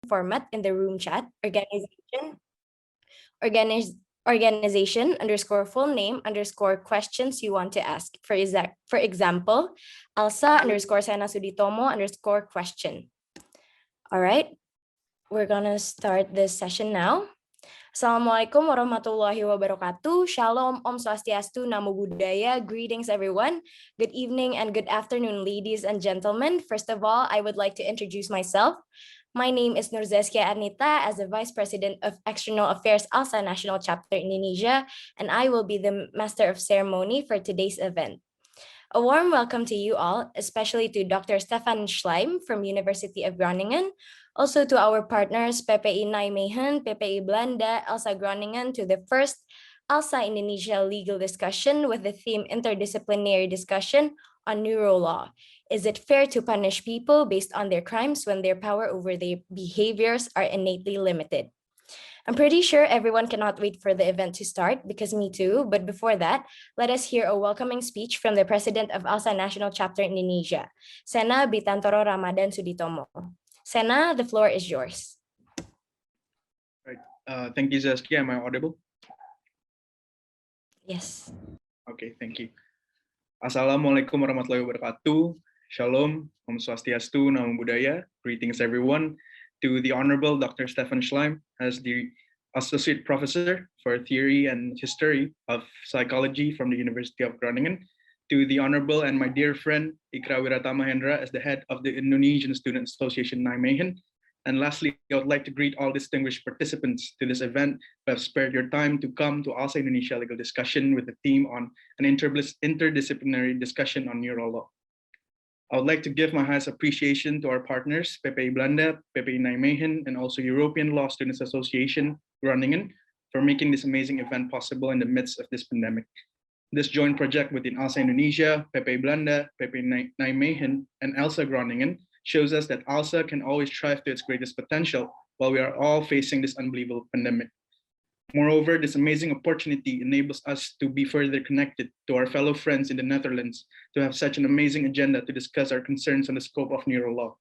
format in the room chat. Organization underscore full name underscore questions you want to ask. For example, ALSA underscore Sena Suditomo underscore question. All right, we're gonna start this session now. Assalamualaikum warahmatullahi wabarakatuh. Shalom, Om Swastiastu, Namo Buddhaya. Greetings, everyone. Good evening and good afternoon, ladies and gentlemen. First of all, I would like to introduce myself. My name is Nurzeskia Arnita as the Vice President of External Affairs ALSA National Chapter Indonesia, and I will be the Master of Ceremony for today's event. A warm welcome to you all, especially to Dr. Stefan Schleim from University of Groningen, also to our partners PPI Nijmegen, PPI Belanda, ALSA Groningen, to the first ALSA Indonesia legal discussion with the theme Interdisciplinary Discussion on Neurolaw. Is it fair to punish people based on their crimes when their power over their behaviors are innately limited? I'm pretty sure everyone cannot wait for the event to start, because me too. But before that, let us hear a welcoming speech from the President of ALSA National Chapter Indonesia, Sena Bitantoro Ramadan Suditomo. Sena, the floor is yours. Right. Thank you, Zaskia. Am I audible? Yes. Okay, thank you. Assalamualaikum warahmatullahi wabarakatuh. Shalom, Om Swastiastu, Namo Buddhaya. Greetings, everyone. To the Honorable Dr. Stefan Schleim as the Associate Professor for Theory and History of Psychology from the University of Groningen. To the Honorable and my dear friend Ikra Wiratamahendra as the head of the Indonesian Student Association Nijmegen. And lastly, I would like to greet all distinguished participants to this event who have spared your time to come to ALSA Indonesia legal discussion with the theme on an interdisciplinary discussion on neurolaw. I would like to give my highest appreciation to our partners, PPI Belanda, PPI Nijmegen, and also European Law Students Association, Groningen, for making this amazing event possible in the midst of this pandemic. This joint project within ALSA Indonesia, PPI Belanda, PPI Nijmegen, and ALSA Groningen shows us that ALSA can always strive to its greatest potential while we are all facing this unbelievable pandemic. Moreover, this amazing opportunity enables us to be further connected to our fellow friends in the Netherlands to have such an amazing agenda to discuss our concerns on the scope of neurolaw.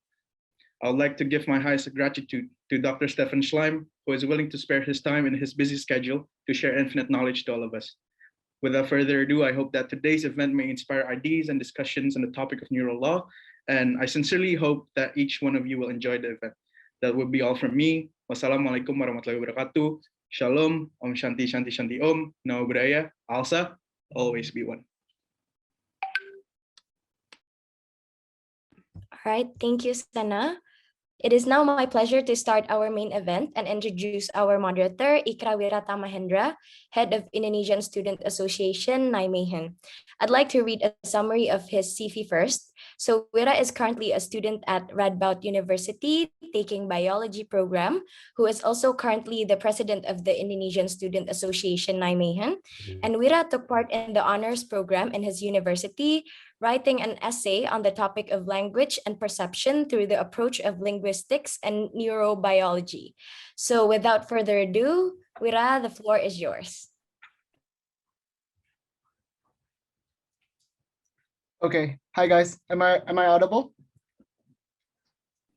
I would like to give my highest gratitude to Dr. Stefan Schleim, who is willing to spare his time in his busy schedule to share infinite knowledge to all of us. Without further ado, I hope that today's event may inspire ideas and discussions on the topic of neurolaw, and I sincerely hope that each one of you will enjoy the event. That would be all from me. Wassalamualaikum warahmatullahi wabarakatuh. Shalom, Om Shanti Shanti Shanti Om, Namo Buddhaya, ALSA, always be one. All right, thank you, Sena. It is now my pleasure to start our main event and introduce our moderator, Ikra Wiratamahendra, head of Indonesian Student Association, Nijmegen. I'd like to read a summary of his CV first. So Wira is currently a student at Radboud University taking biology program, who is also currently the president of the Indonesian Student Association, Nijmegen. And Wira took part in the honors program in his university, writing an essay on the topic of language and perception through the approach of linguistics and neurobiology. So without further ado, Wira, the floor is yours. Okay. Hi guys. Am I audible?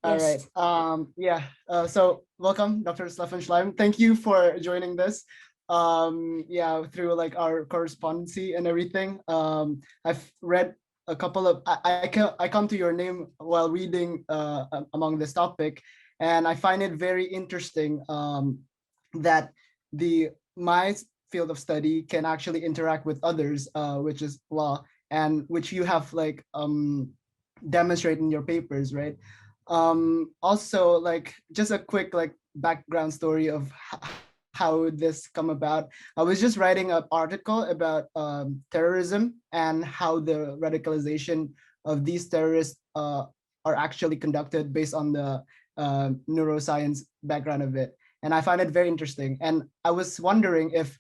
Yes. All right. So welcome, Dr. Stefan Schleim. Thank you for joining this. Through like our correspondence and everything. I've read a couple of I come to your name while reading among this topic, and I find it very interesting that my field of study can actually interact with others, which is law, and which you have like demonstrated in your papers, right? Also, like just a quick like background story of how this come about. I was just writing an article about terrorism and how the radicalization of these terrorists are actually conducted based on the neuroscience background of it. And I find it very interesting. And I was wondering if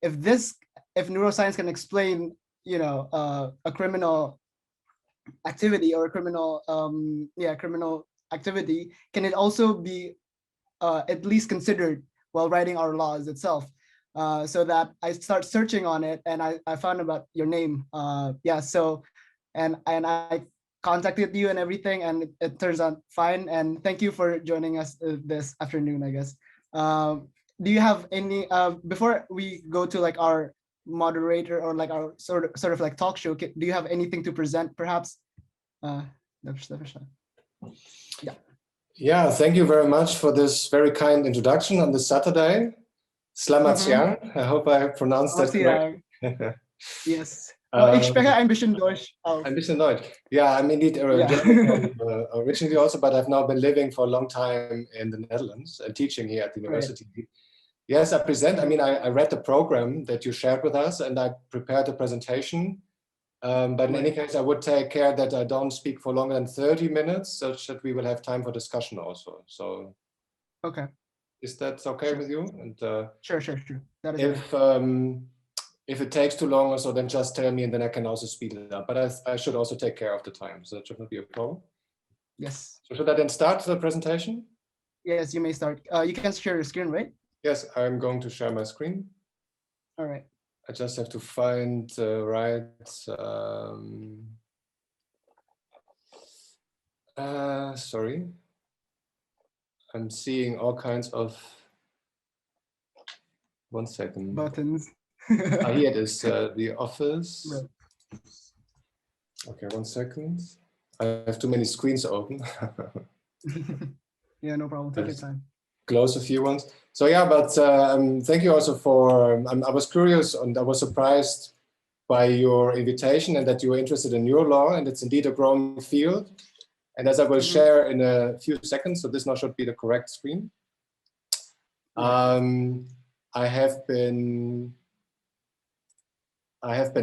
neuroscience can explain, you know, a criminal activity or a criminal activity, can it also be at least considered while writing our laws itself? So that I start searching on it, and I found about your name. And I contacted you and everything, and it turns out fine. And thank you for joining us this afternoon, I guess. Do you have any, before we go to like our moderator or like our sort of like talk show, do you have anything to present perhaps? Dr. Stefan? Yeah. Yeah, thank you very much for this very kind introduction on this Saturday. Selamat siang. I hope I pronounced that correctly. Yes. Ich spreche ein bisschen Deutsch. Ein bisschen Deutsch. Yeah, I'm indeed German originally also, but I've now been living for a long time in the Netherlands and teaching here at the university. Right. Yes, I present. I mean, I read the program that you shared with us, and I prepared a presentation. But in any case, I would take care that I don't speak for longer than 30 minutes, such that we will have time for discussion also. So, okay, is that okay with you? And sure. That is if it takes too long or so, then just tell me, and then I can also speed it up. But I should also take care of the time, so that should not be a problem. Yes. So should I then start the presentation? Yes, you may start. You can share your screen, right? Yes, I'm going to share my screen. All right. I just have to find the right. Sorry. I'm seeing all kinds of. 1 second. Buttons. Here it is, the office. Right. Okay, 1 second. I have too many screens open. Yeah, no problem. Take your time. Close a few ones. So yeah, but thank you also for, I was curious and I was surprised by your invitation and that you were interested in Neurolaw, and it's indeed a growing field. And as I will share in a few seconds, so this now should be the correct screen. I have been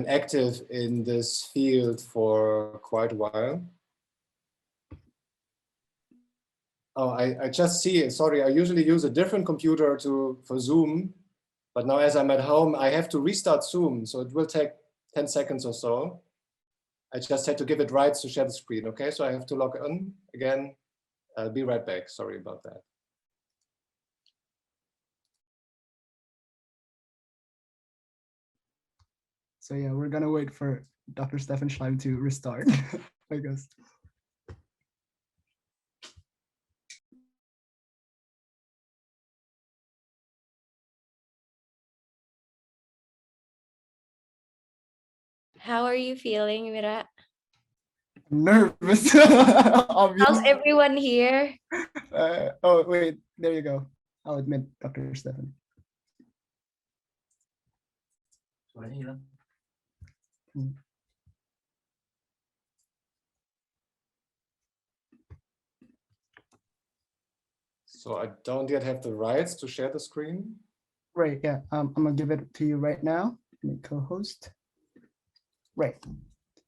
active in this field for quite a while. Oh, I just see it. Sorry, I usually use a different computer for Zoom, but now as I'm at home, I have to restart Zoom, so it will take 10 seconds or so. I just had to give it rights to share the screen. Okay, so I have to log in again. I'll be right back. Sorry about that. So yeah, we're gonna wait for Dr. Stefan Schleim to restart, I guess. How are you feeling, Mira? Nervous. How's everyone here? Oh, wait, there you go. I'll admit Dr. Stefan. So I don't yet have the rights to share the screen. Right, yeah, I'm gonna give it to you right now. Make co-host. Right.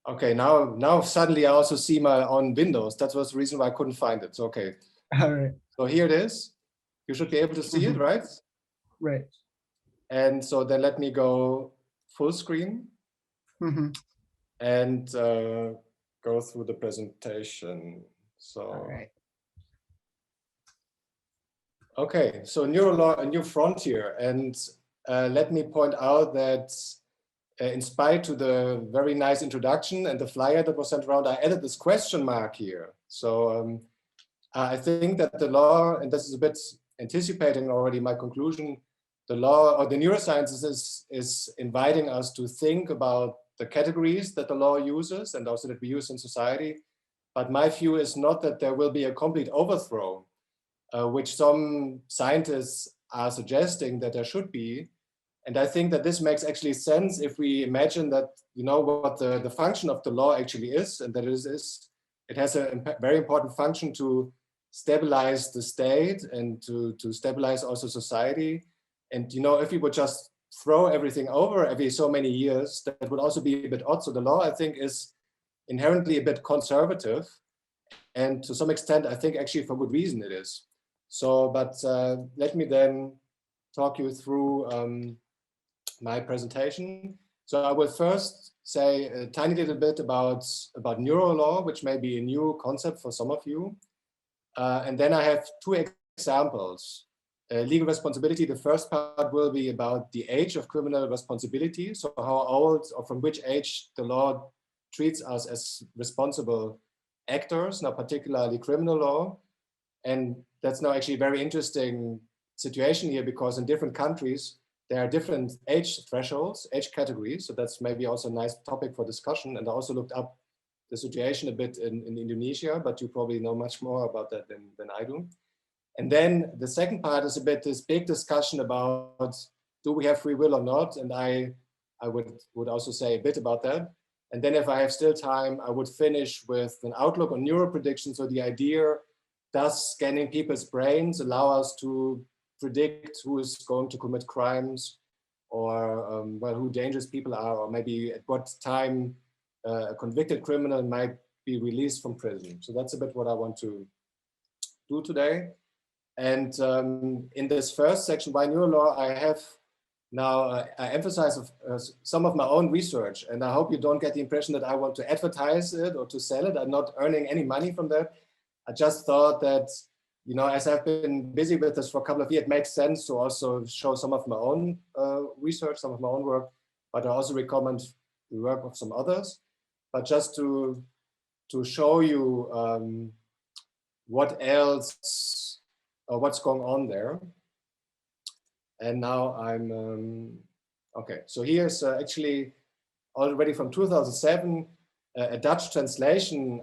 Okay, now suddenly I also see my own windows. That was the reason why I couldn't find it. So, okay. All right. So here it is. You should be able to see it, right? Right. And so then let me go full screen and go through the presentation. So, all right. Okay, so Neurolaw, a new frontier. And let me point out that in spite to the very nice introduction and the flyer that was sent around, I added this question mark here. So I think that the law, and this is a bit anticipating already my conclusion, the law or the neurosciences is inviting us to think about the categories that the law uses and also that we use in society. But my view is not that there will be a complete overthrow, which some scientists are suggesting that there should be. And I think that this makes actually sense if we imagine that, you know, what the function of the law actually is, and that it has a very important function to stabilize the state and to stabilize also society. And, you know, if we would just throw everything over every so many years, that would also be a bit odd. So the law, I think, is inherently a bit conservative. And to some extent, I think actually for good reason it is. So, but let me then talk you through my presentation. So I will first say a tiny little bit about Neurolaw, which may be a new concept for some of you. And then I have two examples. Legal responsibility, the first part will be about the age of criminal responsibility. So how old or from which age the law treats us as responsible actors, now particularly criminal law. And that's now actually a very interesting situation here, because in different countries, there are different age thresholds, age categories. So that's maybe also a nice topic for discussion. And I also looked up the situation a bit in Indonesia, but you probably know much more about that than I do. And then the second part is a bit this big discussion about, do we have free will or not? And I would also say a bit about that. And then if I have still time, I would finish with an outlook on neuroprediction. So the idea, does scanning people's brains allow us to predict who is going to commit crimes, or well, who dangerous people are, or maybe at what time a convicted criminal might be released from prison. So that's a bit what I want to do today. And in this first section by Neurolaw, I have now I emphasize some of my own research, and I hope you don't get the impression that I want to advertise it or to sell it. I'm not earning any money from that. I just thought that, you know, as I've been busy with this for a couple of years, it makes sense to also show some of my own research, some of my own work, but I also recommend the work of some others. But just to show you what else, or what's going on there. And now I'm, okay, so here's actually already from 2007, a Dutch translation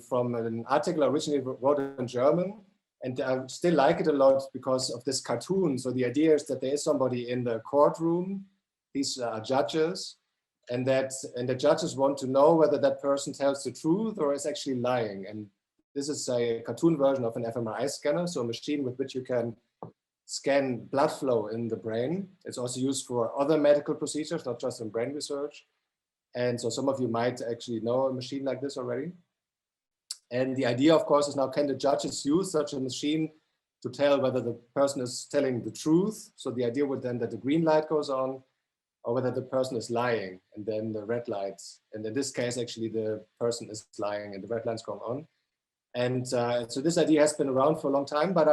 from an article I originally wrote in German. And I still like it a lot because of this cartoon. So the idea is that there is somebody in the courtroom, these are judges, and the judges want to know whether that person tells the truth or is actually lying. And this is a cartoon version of an fMRI scanner, so a machine with which you can scan blood flow in the brain. It's also used for other medical procedures, not just in brain research. And so some of you might actually know a machine like this already. And the idea, of course, is now, can the judges use such a machine to tell whether the person is telling the truth? So the idea would then that the green light goes on, or whether the person is lying, and then the red lights. And in this case, actually, the person is lying and the red lights going on. And so this idea has been around for a long time, but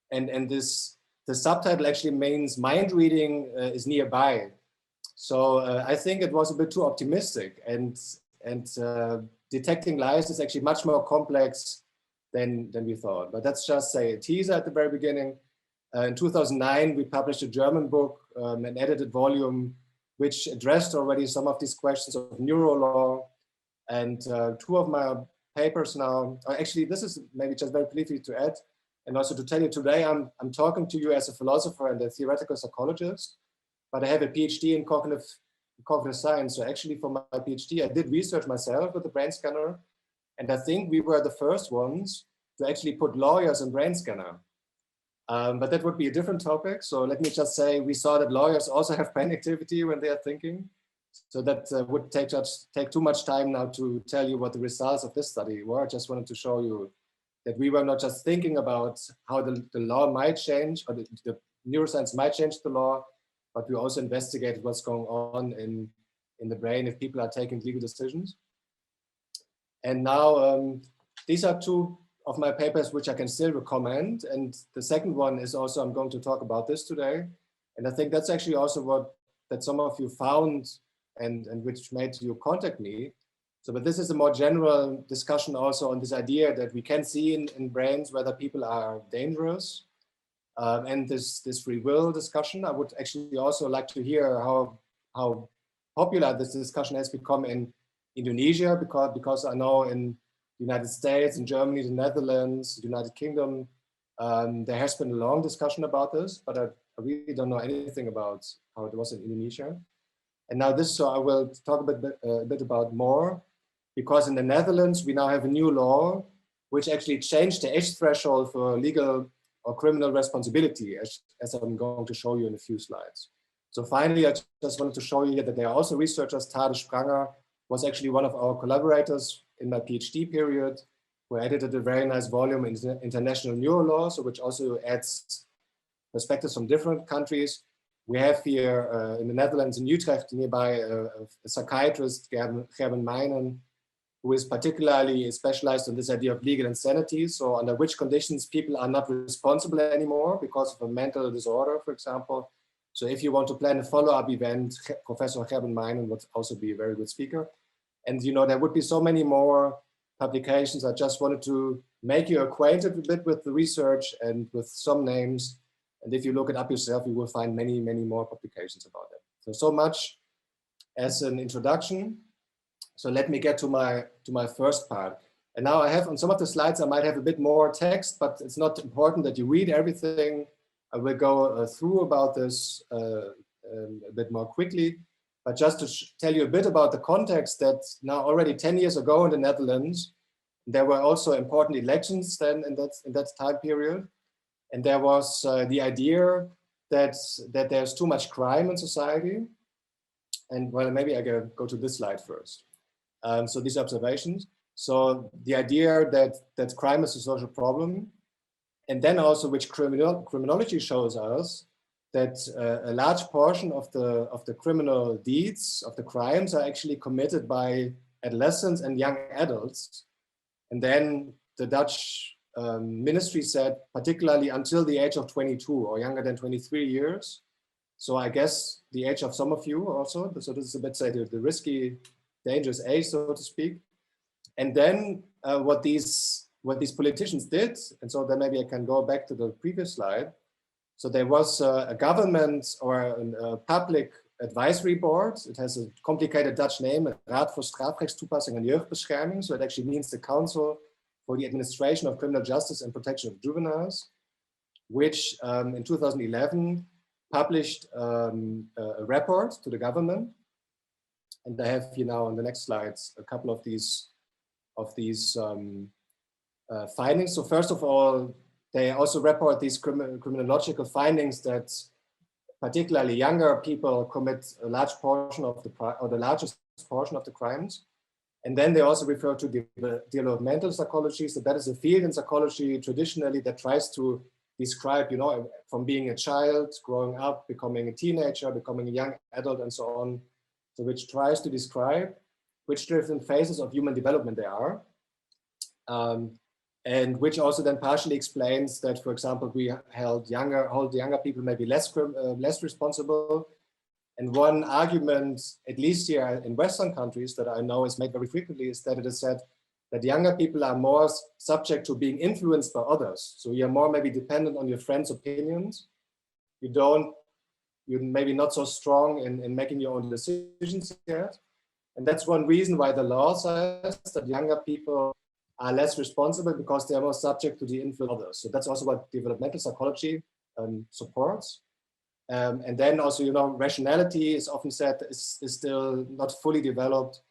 the subtitle actually means mind reading is nearby. So I think it was a bit too optimistic, and detecting lies is actually much more complex than we thought. But that's just say a teaser at the very beginning. In 2009, we published a German book, an edited volume, which addressed already some of these questions of neurolaw. And two of my papers now, actually, this is maybe just very briefly to add, and also to tell you today, I'm talking to you as a philosopher and a theoretical psychologist, but I have a PhD in cognitive science. So actually for my PhD, I did research myself with the brain scanner. And I think we were the first ones to actually put lawyers in brain scanner. But that would be a different topic. So let me just say, we saw that lawyers also have brain activity when they are thinking. So that would take too much time now to tell you what the results of this study were. I just wanted to show you that we were not just thinking about how the law might change, or the neuroscience might change the law, but we also investigated what's going on in the brain if people are taking legal decisions. And now these are two of my papers which I can still recommend. And the second one is also, I'm going to talk about this today. And I think that's actually also that some of you found and which made you contact me. So, but this is a more general discussion also on this idea that we can see in brains whether people are dangerous. And this free will discussion, I would actually also like to hear how popular this discussion has become in Indonesia, because I know in the United States, in Germany, the Netherlands, the United Kingdom, there has been a long discussion about this, but I really don't know anything about how it was in Indonesia. And now so I will talk a bit about more, because in the Netherlands, we now have a new law which actually changed the age threshold for legal or criminal responsibility, as I'm going to show you in a few slides. So finally, I just wanted to show you that there are also researchers. Tade Spranger was actually one of our collaborators in my PhD period, who edited a very nice volume in International Neurolaw, so which also adds perspectives from different countries. We have here in the Netherlands, in Utrecht, nearby, a psychiatrist, Gerben Meijnen, who is particularly specialized on this idea of legal insanity. So under which conditions people are not responsible anymore because of a mental disorder, for example. So if you want to plan a follow-up event, Professor Gerben Meijnen would also be a very good speaker. And you know, there would be so many more publications. I just wanted to make you acquainted a bit with the research and with some names. And if you look it up yourself, you will find many, many more publications about it. So much as an introduction. So let me get to my first part. And now I have on some of the slides, I might have a bit more text, but it's not important that you read everything. I will go through about this a bit more quickly, but just to tell you a bit about the context that now already 10 years ago in the Netherlands, there were also important elections then in that time period. And there was the idea that there's too much crime in society. And well, maybe I go to this slide first. So these observations. So the idea that crime is a social problem, and then also which criminology shows us that a large portion of the criminal deeds, of the crimes, are actually committed by adolescents and young adults. And then the Dutch ministry said, particularly until the age of 22 or younger than 23 years. So I guess the age of some of you also. So this is a bit, say, the risky, dangerous age, so to speak. And then what these politicians did, and so then maybe I can go back to the previous slide. So there was a government or a public advisory board. It has a complicated Dutch name, Raad voor Strafrechtstoepassing en Jeugdbescherming. So it actually means the Council for the Administration of Criminal Justice and Protection of Juveniles, which in 2011 published a report to the government. And I have here now on the next slides a couple of these findings. So first of all, they also report these criminological findings that particularly younger people commit a large portion of the largest portion of the crimes. And then they also refer to developmental psychology. So that is a field in psychology traditionally that tries to describe, you know, from being a child, growing up, becoming a teenager, becoming a young adult, and so on. So which tries to describe which different phases of human development there are. And which also then partially explains that, for example, we hold younger people maybe less responsible. And one argument, at least here in Western countries, that I know is made very frequently, is that it is said that younger people are more subject to being influenced by others. So you're more maybe dependent on your friends' opinions. You're maybe not so strong in making your own decisions yet. And that's one reason why the law says that younger people are less responsible, because they are more subject to the influence of others. So that's also what developmental psychology supports. And then also, you know, rationality is often said is still not fully developed,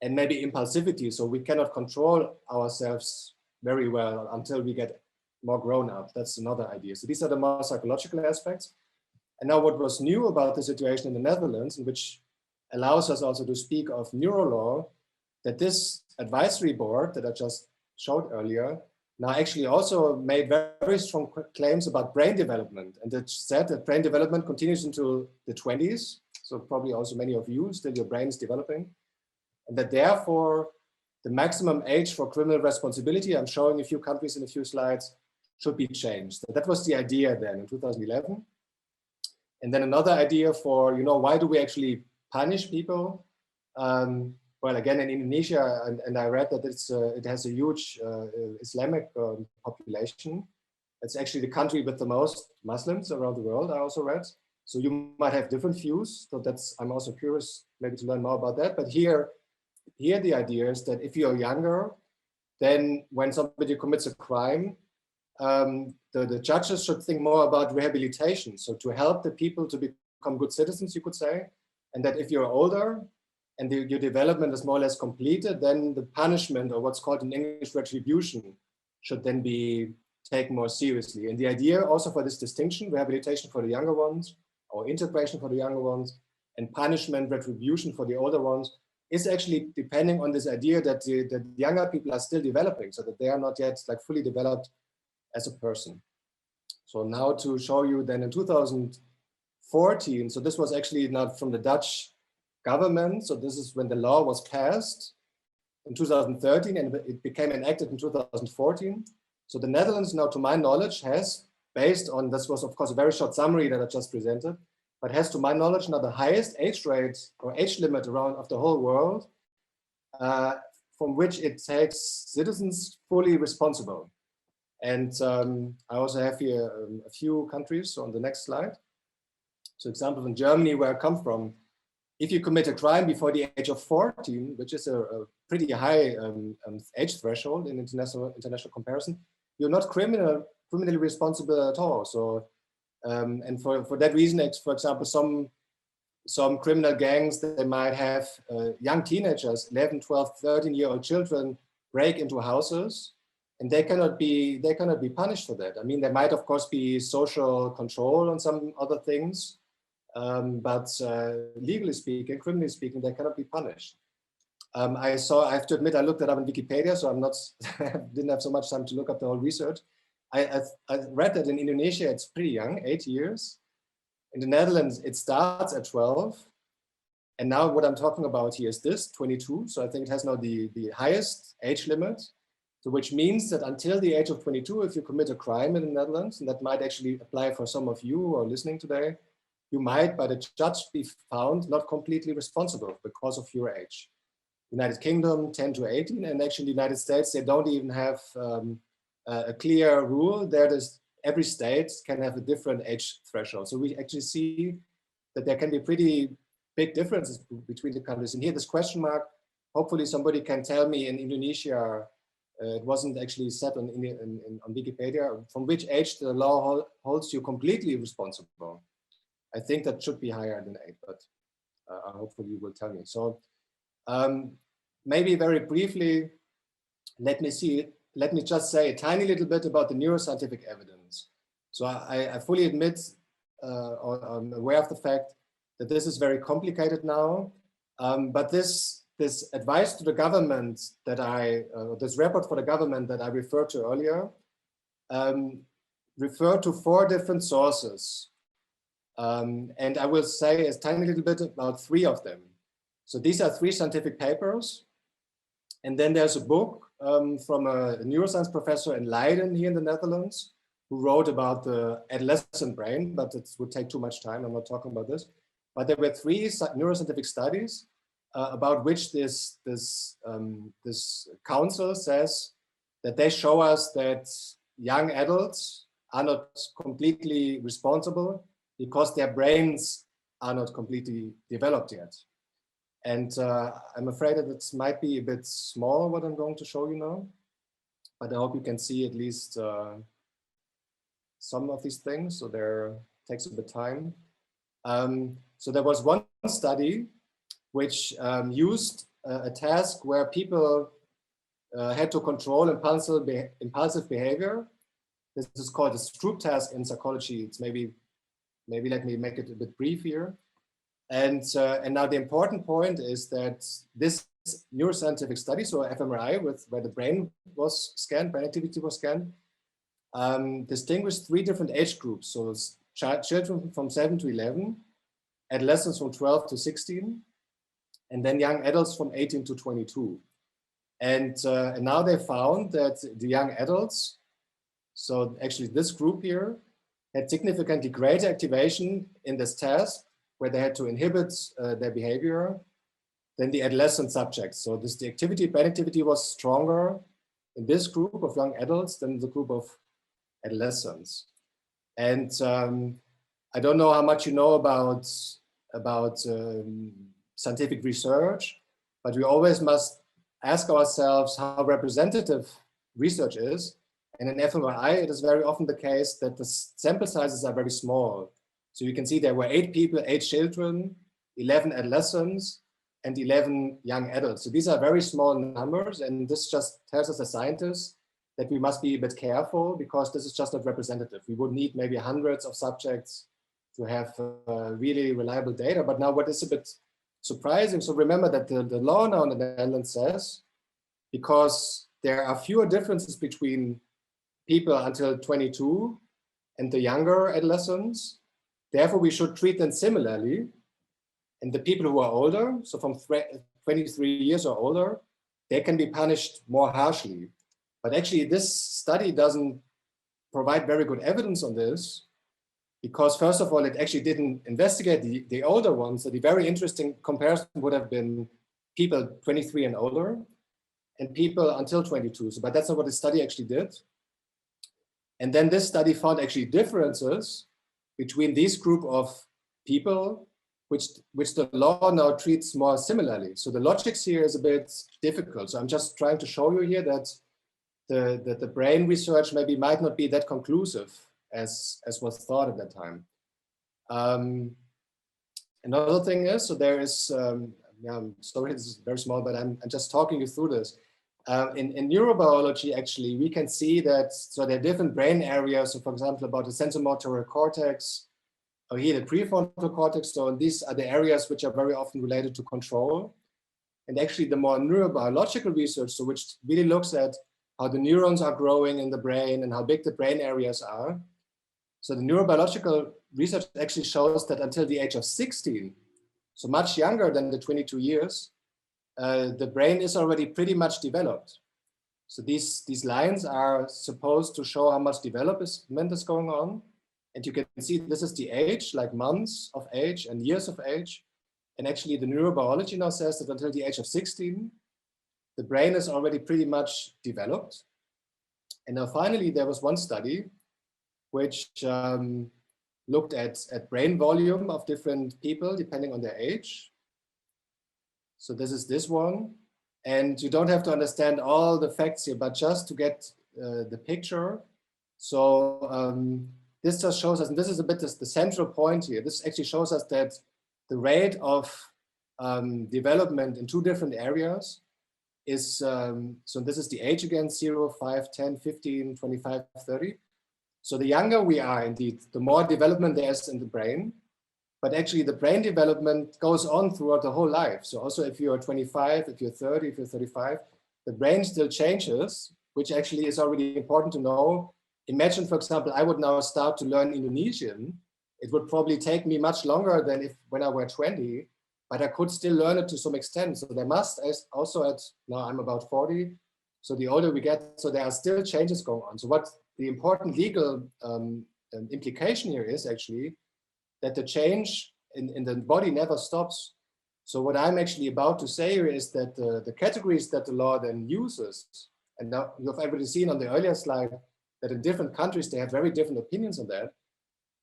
and maybe impulsivity. So we cannot control ourselves very well until we get more grown up. That's another idea. So these are the more psychological aspects. And now what was new about the situation in the Netherlands, and which allows us also to speak of Neurolaw, that this advisory board that I just showed earlier now actually also made very strong claims about brain development, and it said that brain development continues into the 20s. So probably also many of you, still your brain is developing, and that therefore the maximum age for criminal responsibility, I'm showing a few countries in a few slides, should be changed. So that was the idea then in 2011. And then another idea for, you know, why do we actually punish people? Well, again, in Indonesia, and I read that it has a huge Islamic population. It's actually the country with the most Muslims around the world, I also read. So you might have different views. So I'm also curious maybe to learn more about that. But here the idea is that if you're younger, then when somebody commits a crime, the judges should think more about rehabilitation. So to help the people to become good citizens, you could say. And that if you're older, and your development is more or less completed, then the punishment, or what's called in English retribution, should then be taken more seriously. And the idea also for this distinction, rehabilitation for the younger ones, or integration for the younger ones, and punishment, retribution for the older ones, is actually depending on this idea that the younger people are still developing, so that they are not yet like fully developed as a person. So now to show you then in 2014, so this was actually not from the Dutch government. So this is when the law was passed in 2013, and it became enacted in 2014. So the Netherlands now, to my knowledge, has, based on, this was of course a very short summary that I just presented, but has, to my knowledge, now the highest age rate or age limit around of the whole world for from which it takes citizens fully responsible. And I also have here a few countries on the next slide. So example in Germany, where I come from, if you commit a crime before the age of 14, which is a pretty high age threshold in international comparison, you're not criminally responsible at all. So, and for that reason, for example, some criminal gangs, they might have young teenagers, 11, 12, 13-year-old children, break into houses, and they cannot be punished for that. I mean, there might of course be social control on some other things, but legally speaking, criminally speaking, they cannot be punished. I have to admit, I looked it up on Wikipedia, so I'm not, didn't have so much time to look up the whole research. I read that in Indonesia, it's pretty young, 8 years. In the Netherlands, it starts at 12. And now what I'm talking about here is this, 22. So I think it has now the highest age limit. So which means that until the age of 22, if you commit a crime in the Netherlands, and that might actually apply for some of you who are listening today, you might, by the judge, be found not completely responsible because of your age. United Kingdom, 10 to 18, and actually the United States, they don't even have a clear rule. There is, every state can have a different age threshold. So we actually see that there can be pretty big differences between the countries. And here, this question mark, hopefully somebody can tell me in Indonesia, it wasn't actually set on Wikipedia, from which age the law holds you completely responsible. I think that should be higher than 8, but hopefully you will tell me. So maybe very briefly, let me just say a tiny little bit about the neuroscientific evidence. So I fully admit, or I'm aware of the fact that this is very complicated now, but this advice to the government that this report for the government that I referred to earlier, referred to 4 different sources. And I will say a tiny little bit about 3 of them. So these are 3 scientific papers. And then there's a book from a neuroscience professor in Leiden here in the Netherlands, who wrote about the adolescent brain, but it would take too much time. I'm not talking about this. But there were 3 neuroscientific studies about which this council says that they show us that young adults are not completely responsible because their brains are not completely developed yet. And I'm afraid that it might be a bit small what I'm going to show you now, but I hope you can see at least some of these things. So there takes a bit of time. So there was one study which used a task where people had to control impulsive behavior. This is called a Stroop task in psychology. It's maybe let me make it a bit brief here. And now the important point is that this neuroscientific study, so fMRI, where the brain was scanned, brain activity was scanned, distinguished 3 different age groups. So it's children from 7 to 11, adolescents from 12 to 16, and then young adults from 18 to 22. And now they found that the young adults, so actually this group here, had significantly greater activation in this task, where they had to inhibit their behavior, than the adolescent subjects. So the brain activity was stronger in this group of young adults than the group of adolescents. And I don't know how much you know about scientific research, but we always must ask ourselves how representative research is. And in fMRI, it is very often the case that the sample sizes are very small. So you can see there were 8 people, 8 children, 11 adolescents, and 11 young adults. So these are very small numbers, and this just tells us as scientists that we must be a bit careful, because this is just not representative. We would need maybe hundreds of subjects to have really reliable data. But now what is a bit surprising, so remember that the law now in the Netherlands says, because there are fewer differences between people until 22 and the younger adolescents, therefore we should treat them similarly. And the people who are older, so from 23 years or older, they can be punished more harshly. But actually this study doesn't provide very good evidence on this, because first of all, it actually didn't investigate the older ones. So the very interesting comparison would have been people 23 and older. and people until 22. So, but that's not what the study actually did. And then this study found actually differences between these group of people, which the law now treats more similarly. So the logics here is a bit difficult. So I'm just trying to show you here that the brain research maybe might not be that conclusive as was thought at that time. Another thing is, so there is, yeah, I'm sorry, this is very small, but I'm just talking you through this. In neurobiology, actually, we can see that, so there are different brain areas. So for example, about the sensomotor cortex, or here the prefrontal cortex. So these are the areas which are very often related to control. And actually the more neurobiological research, so which really looks at how the neurons are growing in the brain and how big the brain areas are. So the neurobiological research actually shows that until the age of 16, so much younger than the 22 years, the brain is already pretty much developed. So these lines are supposed to show how much development is going on. And you can see this is the age, like months of age and years of age. And actually the neurobiology now says that until the age of 16, the brain is already pretty much developed. And now finally, there was one study which looked at brain volume of different people depending on their age. So this is this one. And you don't have to understand all the facts here, but just to get the picture. So this just shows us, and this is a bit the central point here. This actually shows us that the rate of development in two different areas is, so this is the age again, 0, 5, 10, 15, 25, 30. So the younger we are, indeed, the more development there is in the brain. But actually the brain development goes on throughout the whole life. So also if you're 25, if you're 30, if you're 35, the brain still changes, which actually is already important to know. Imagine, for example, I would now start to learn Indonesian. It would probably take me much longer than when I were 20, but I could still learn it to some extent. So there must also now I'm about 40. So the older we get, so there are still changes going on. So what the important legal implication here is actually that the change in the body never stops. So what I'm actually about to say here is that the categories that the law then uses, and now you've already seen on the earlier slide that in different countries, they have very different opinions on that.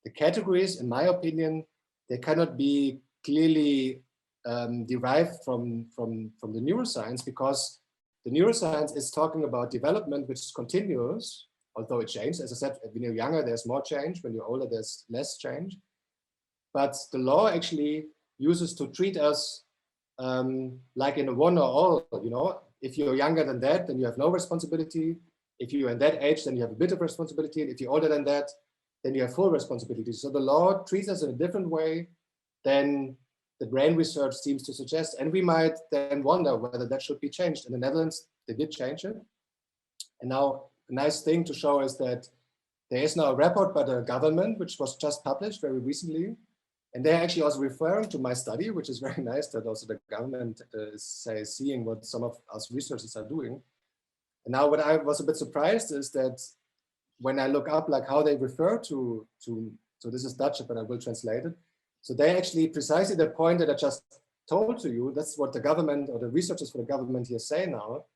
The categories, in my opinion, they cannot be clearly derived from the neuroscience, because the neuroscience is talking about development which is continuous, although it changes. As I said, when you're younger, there's more change. When you're older, there's less change. But the law actually uses to treat us like in a one or all, you know, if you're younger than that, then you have no responsibility. If you're in that age, then you have a bit of responsibility. And if you're older than that, then you have full responsibility. So the law treats us in a different way than the brain research seems to suggest. And we might then wonder whether that should be changed. In the Netherlands, they did change it. And now a nice thing to show is that there is now a report by the government, which was just published very recently. And they're actually also referring to my study, which is very nice that also the government is seeing what some of us researchers are doing. And now what I was a bit surprised is that when I look up like how they refer to so this is Dutch, but I will translate it. So they actually precisely the point that I just told to you, that's what the government or the researchers for the government here say now,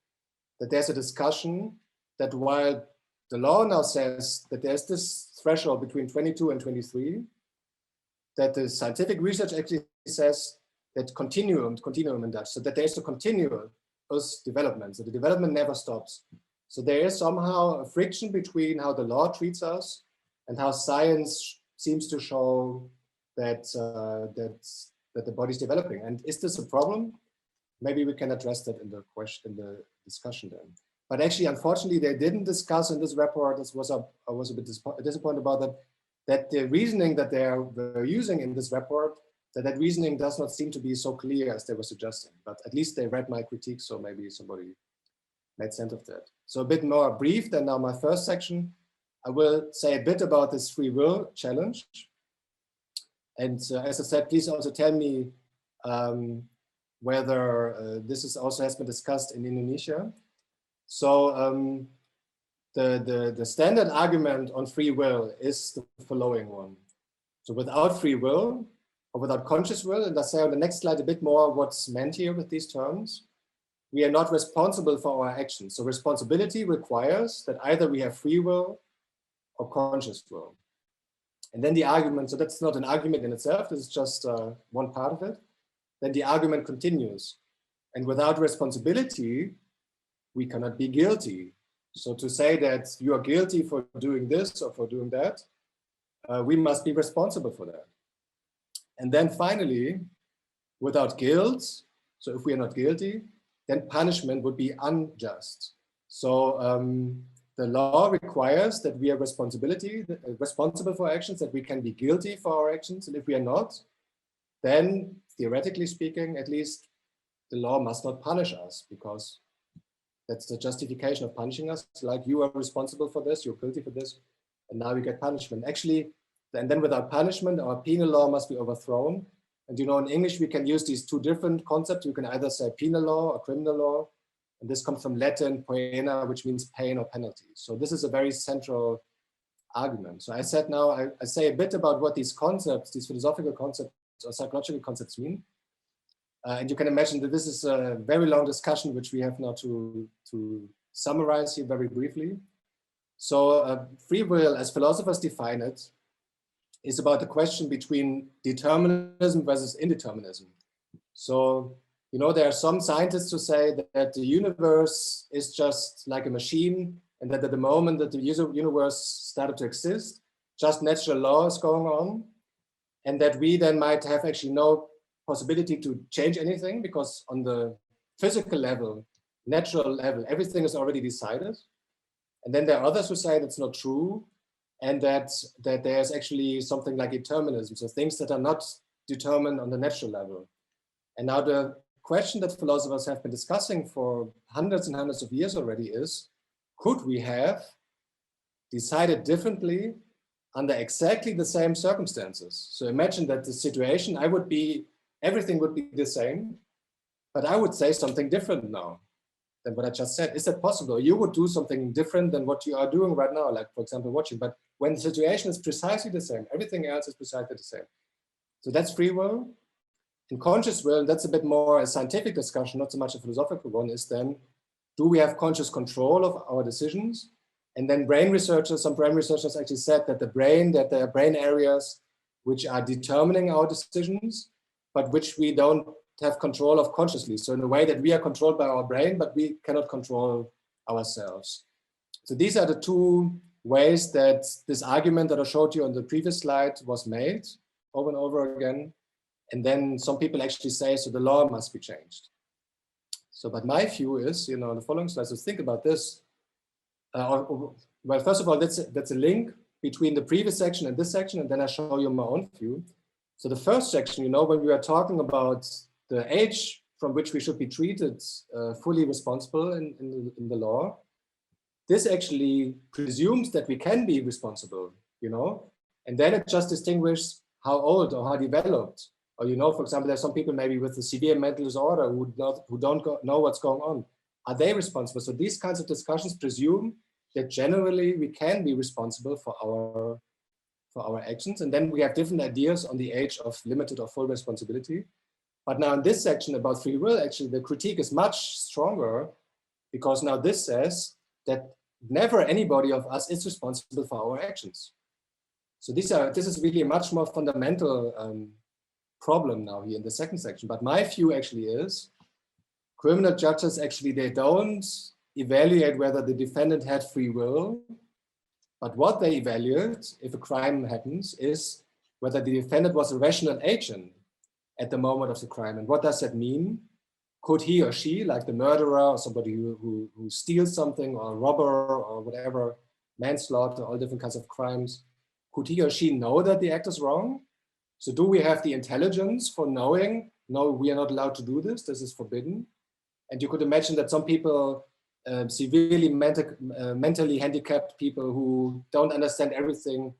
that there's a discussion that while the law now says that there's this threshold between 22 and 23, that the scientific research actually says that continuum in Dutch, so that there's a continuous development, so the development never stops. So there is somehow a friction between how the law treats us and how science seems to show that that the body is developing. And is this a problem? Maybe we can address that in the discussion then. But actually, unfortunately, they didn't discuss in this report. I was a bit disappointed about that the reasoning that they were using in this report, that reasoning does not seem to be so clear as they were suggesting. But at least they read my critique, so maybe somebody made sense of that. So a bit more brief than now my first section. I will say a bit about this free will challenge. And as I said, please also tell me whether this is also has been discussed in Indonesia. So the standard argument on free will is the following one. So without free will, or without conscious will, and I'll say on the next slide a bit more what's meant here with these terms, we are not responsible for our actions. So responsibility requires that either we have free will or conscious will. And then the argument, so that's not an argument in itself, this is just one part of it. Then the argument continues. And without responsibility, we cannot be guilty. So to say that you are guilty for doing this or for doing that, we must be responsible for that. And then finally, without guilt, so if we are not guilty, then punishment would be unjust. So the law requires that we are responsible for actions, that we can be guilty for our actions. And if we are not, then theoretically speaking, at least, the law must not punish us, because that's the justification of punishing us. Like, you are responsible for this, you're guilty for this, and now we get punishment. Actually, and then without punishment, our penal law must be overthrown. And you know, in English, we can use these two different concepts. You can either say penal law or criminal law. And this comes from Latin poena, which means pain or penalty. So this is a very central argument. So I said now, I say a bit about what these concepts, these philosophical concepts or psychological concepts mean. And you can imagine that this is a very long discussion, which we have now to summarize here very briefly. So free will, as philosophers define it, is about the question between determinism versus indeterminism. So, you know, there are some scientists who say that the universe is just like a machine, and that at the moment that the universe started to exist, just natural law is going on, and that we then might have actually no possibility to change anything, because on the physical level, natural level, everything is already decided. And then there are others who say that's not true, and that there's actually something like determinism, so things that are not determined on the natural level. And now the question that philosophers have been discussing for hundreds and hundreds of years already is, could we have decided differently under exactly the same circumstances? So imagine that the situation, everything would be the same, but I would say something different now than what I just said. Is that possible? You would do something different than what you are doing right now, like, for example, watching. But when the situation is precisely the same, everything else is precisely the same. So that's free will. And conscious will, that's a bit more a scientific discussion, not so much a philosophical one, is then, do we have conscious control of our decisions? And then some brain researchers actually said that there are brain areas which are determining our decisions, but which we don't have control of consciously. So in a way that we are controlled by our brain, but we cannot control ourselves. So these are the two ways that this argument that I showed you on the previous slide was made over and over again. And then some people actually say, so the law must be changed. So, but my view is, you know, the following slides, so think about this. Well, first of all, that's a link between the previous section and this section, and then I show you my own view. So the first section, you know, when we are talking about the age from which we should be treated fully responsible in the law, this actually presumes that we can be responsible, you know, and then it just distinguishes how old or how developed, or, you know, for example, there's some people maybe with a severe mental disorder who don't know what's going on. Are they responsible? So these kinds of discussions presume that generally we can be responsible for our actions. And then we have different ideas on the age of limited or full responsibility. But now in this section about free will, actually the critique is much stronger, because now this says that never anybody of us is responsible for our actions. So this is really a much more fundamental problem now here in the second section. But my view actually is, criminal judges actually, they don't evaluate whether the defendant had free will, but what they evaluate if a crime happens is whether the defendant was a rational agent at the moment of the crime. And what does that mean? Could he or she, like the murderer or somebody who steals something, or a robber or whatever, manslaughter, all different kinds of crimes, could he or she know that the act is wrong? So do we have the intelligence for knowing, no, we are not allowed to do this, this is forbidden? And you could imagine that some people, severely mentally handicapped people who don't understand everything.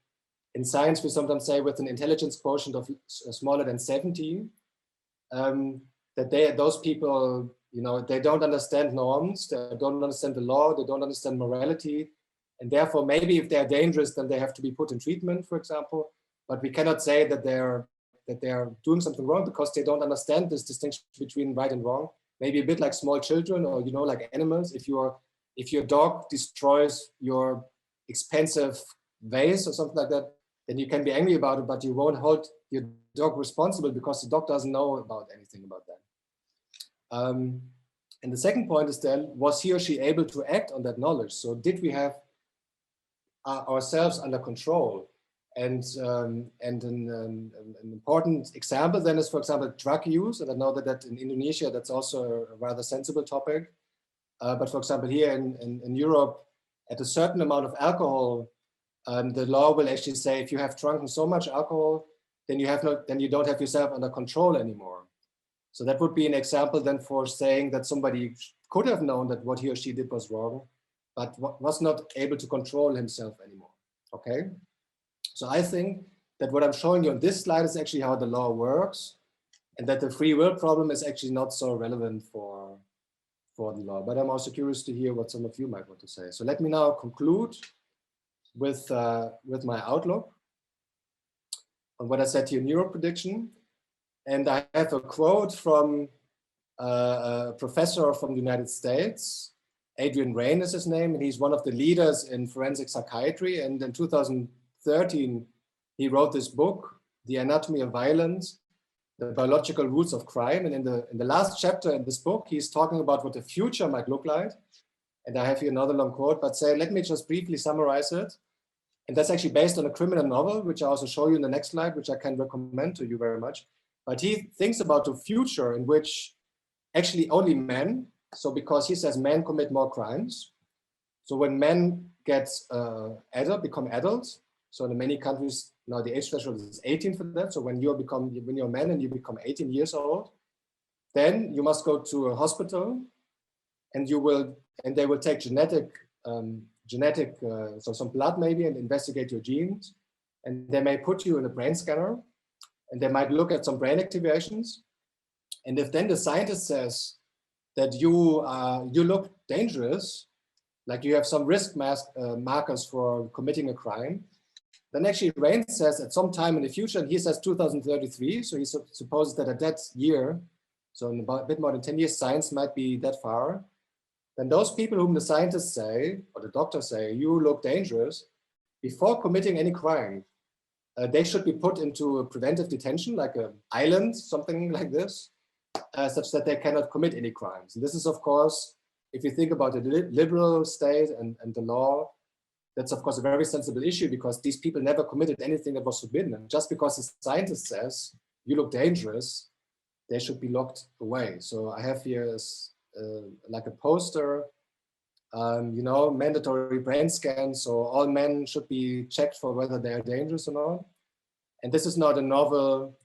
In science, we sometimes say with an intelligence quotient of smaller than 70, that those people, you know, they don't understand norms, they don't understand the law, they don't understand morality. And therefore, maybe if they're dangerous, then they have to be put in treatment, for example. But we cannot say that they're doing something wrong, because they don't understand this distinction between right and wrong. maybe a bit like small children, or, you know, like animals. If your dog destroys your expensive vase or something like that, then you can be angry about it, but you won't hold your dog responsible because the dog doesn't know about anything about that. And the second point is then, was he or she able to act on that knowledge? So did we have ourselves under control? And an important example then is, for example, drug use. And I know that in Indonesia, that's also a rather sensible topic. But for example, here in Europe, at a certain amount of alcohol, the law will actually say if you have drunken so much alcohol, then you don't have yourself under control anymore. So that would be an example then for saying that somebody could have known that what he or she did was wrong, but was not able to control himself anymore. Okay. So I think that what I'm showing you on this slide is actually how the law works, and that the free will problem is actually not so relevant for the law. But I'm also curious to hear what some of you might want to say. So let me now conclude with my outlook on what I said here, neuroprediction. And I have a quote from a professor from the United States. Adrian Rain is his name, and he's one of the leaders in forensic psychiatry. And in 2013, he wrote this book, The Anatomy of Violence, The Biological Roots of Crime. And in the last chapter in this book, he's talking about what the future might look like. And I have here another long quote, but let me just briefly summarize it. And that's actually based on a criminal novel, which I also show you in the next slide, which I can recommend to you very much. But he thinks about a future in which actually only men, so because he says men commit more crimes. So when men get become adults, so in many countries now the age threshold is 18 for that. So when you're a man and you become 18 years old, then you must go to a hospital, and they will take so some blood maybe, and investigate your genes, and they may put you in a brain scanner, and they might look at some brain activations. And if then the scientist says that you look dangerous, like you have some risk markers for committing a crime, then actually Rain says at some time in the future, and he says 2033, so he supposes that at that year, so in about a bit more than 10 years, science might be that far, then those people whom the scientists say, or the doctors say, you look dangerous, before committing any crime, they should be put into a preventive detention, like an island, something like this, such that they cannot commit any crimes. And this is, of course, if you think about the liberal state and the law, that's, of course, a very sensible issue, because these people never committed anything that was forbidden. And just because the scientist says, you look dangerous, they should be locked away. So I have here like a poster, mandatory brain scans. So all men should be checked for whether they are dangerous or not. And this is not a novel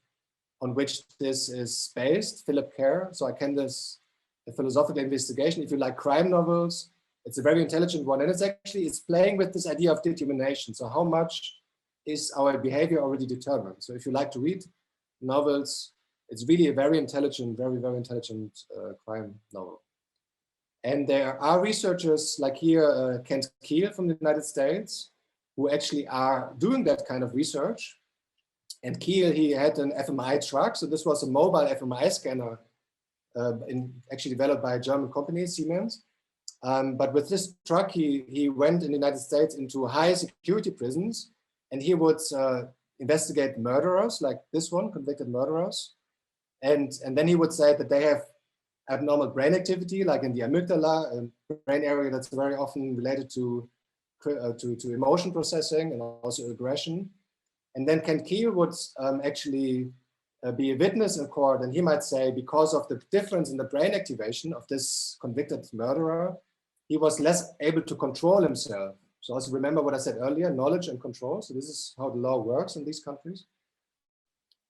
on which this is based, Philip Kerr. So I can this a philosophical investigation. If you like crime novels, it's a very intelligent one. And it's playing with this idea of determination. So how much is our behavior already determined? So if you like to read novels, it's really a very intelligent, very, very intelligent crime novel. And there are researchers like here, Kent Keel from the United States, who actually are doing that kind of research. And Keel, he had an fMRI truck. So this was a mobile fMRI scanner actually developed by a German company, Siemens. But with this truck, he went in the United States into high security prisons, and he would investigate murderers like this one, convicted murderers. And then he would say that they have abnormal brain activity, like in the amygdala, a brain area that's very often related to emotion processing and also aggression. And then Kent Keel would actually be a witness in court, and he might say, because of the difference in the brain activation of this convicted murderer, he was less able to control himself. So also remember what I said earlier, knowledge and control. So this is how the law works in these countries.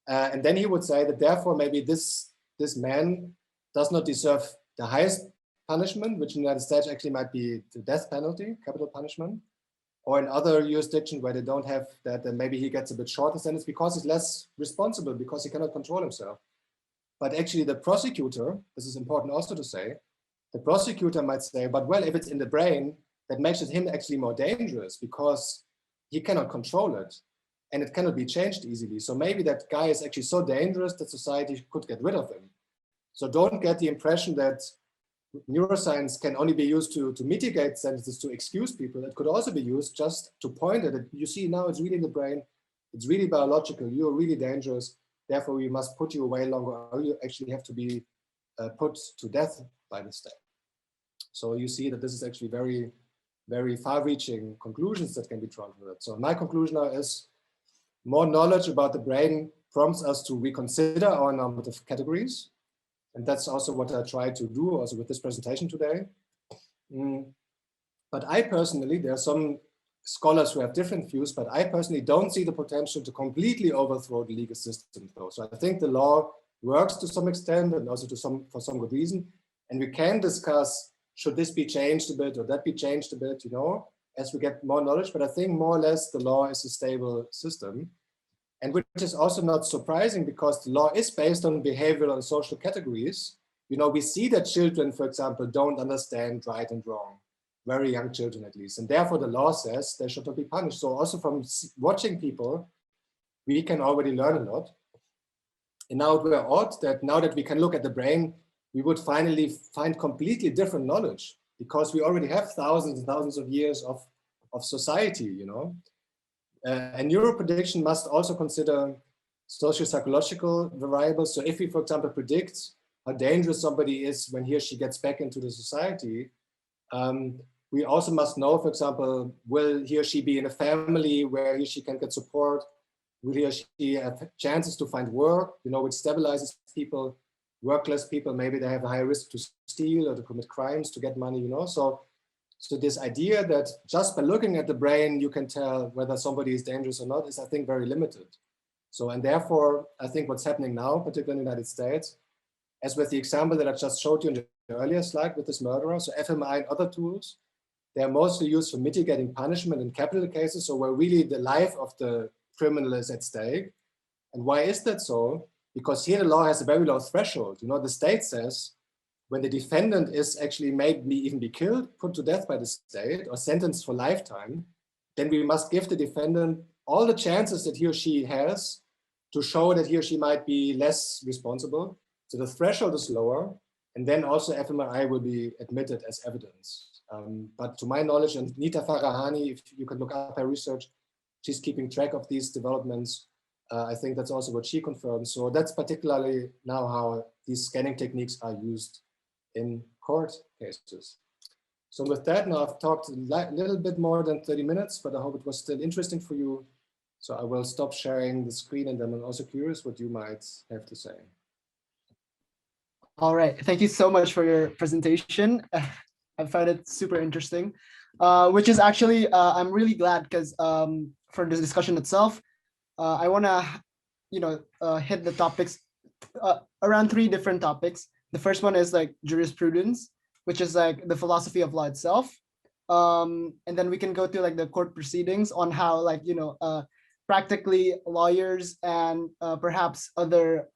And then he would say that therefore maybe this man does not deserve the highest punishment, which in the United States actually might be the death penalty, capital punishment, or in other jurisdictions where they don't have that, then maybe he gets a bit shorter sentence because he's less responsible, because he cannot control himself. But actually the prosecutor, this is important also to say, the prosecutor might say, but well, if it's in the brain, that makes him actually more dangerous because he cannot control it and it cannot be changed easily. So maybe that guy is actually so dangerous that society could get rid of him. So don't get the impression that neuroscience can only be used to mitigate sentences, to excuse people. It could also be used just to point at it. You see, now it's really in the brain, it's really biological, you're really dangerous, therefore we must put you away longer, or you actually have to be put to death by the state. So you see that this is actually very, very far-reaching conclusions that can be drawn from that. So my conclusion now is more knowledge about the brain prompts us to reconsider our normative categories. And that's also what I try to do also with this presentation today. But I personally, there are some scholars who have different views, but I personally don't see the potential to completely overthrow the legal system though. So I think the law works to some extent and also for some good reason. And we can discuss, should this be changed a bit or that be changed a bit, you know, as we get more knowledge. But I think more or less the law is a stable system. And which is also not surprising because the law is based on behavioral and social categories. You know, we see that children, for example, don't understand right and wrong, very young children at least. And therefore the law says they should not be punished. So also from watching people, we can already learn a lot. And now it were odd that now that we can look at the brain, we would finally find completely different knowledge because we already have thousands and thousands of years of society, you know. And neuroprediction must also consider socio-psychological variables. So if we, for example, predict how dangerous somebody is when he or she gets back into the society, we also must know, for example, will he or she be in a family where he or she can get support? Will he or she have chances to find work, you know, which stabilizes people, workless people, maybe they have a higher risk to steal or to commit crimes to get money, you know. So this idea that just by looking at the brain, you can tell whether somebody is dangerous or not is, I think, very limited. So, and therefore, I think what's happening now, particularly in the United States, as with the example that I just showed you in the earlier slide with this murderer, so fMRI and other tools, they're mostly used for mitigating punishment in capital cases, so where really the life of the criminal is at stake. And why is that so? Because here the law has a very low threshold. You know, the state says, when the defendant is actually made even be killed, put to death by the state, or sentenced for lifetime, then we must give the defendant all the chances that he or she has to show that he or she might be less responsible. So the threshold is lower, and then also fMRI will be admitted as evidence. But to my knowledge, and Nita Farahani, if you can look up her research, she's keeping track of these developments. I think that's also what she confirmed. So that's particularly now how these scanning techniques are used in court cases. So with that, now I've talked a little bit more than 30 minutes, but I hope it was still interesting for you. So I will stop sharing the screen, and then I'm also curious what you might have to say. All right, thank you so much for your presentation. I found it super interesting, which is actually, I'm really glad because for this discussion itself, I wanna, hit the topics, around 3 different topics. The first one is like jurisprudence, which is like the philosophy of law itself. And then we can go to like the court proceedings on how like, practically lawyers and perhaps other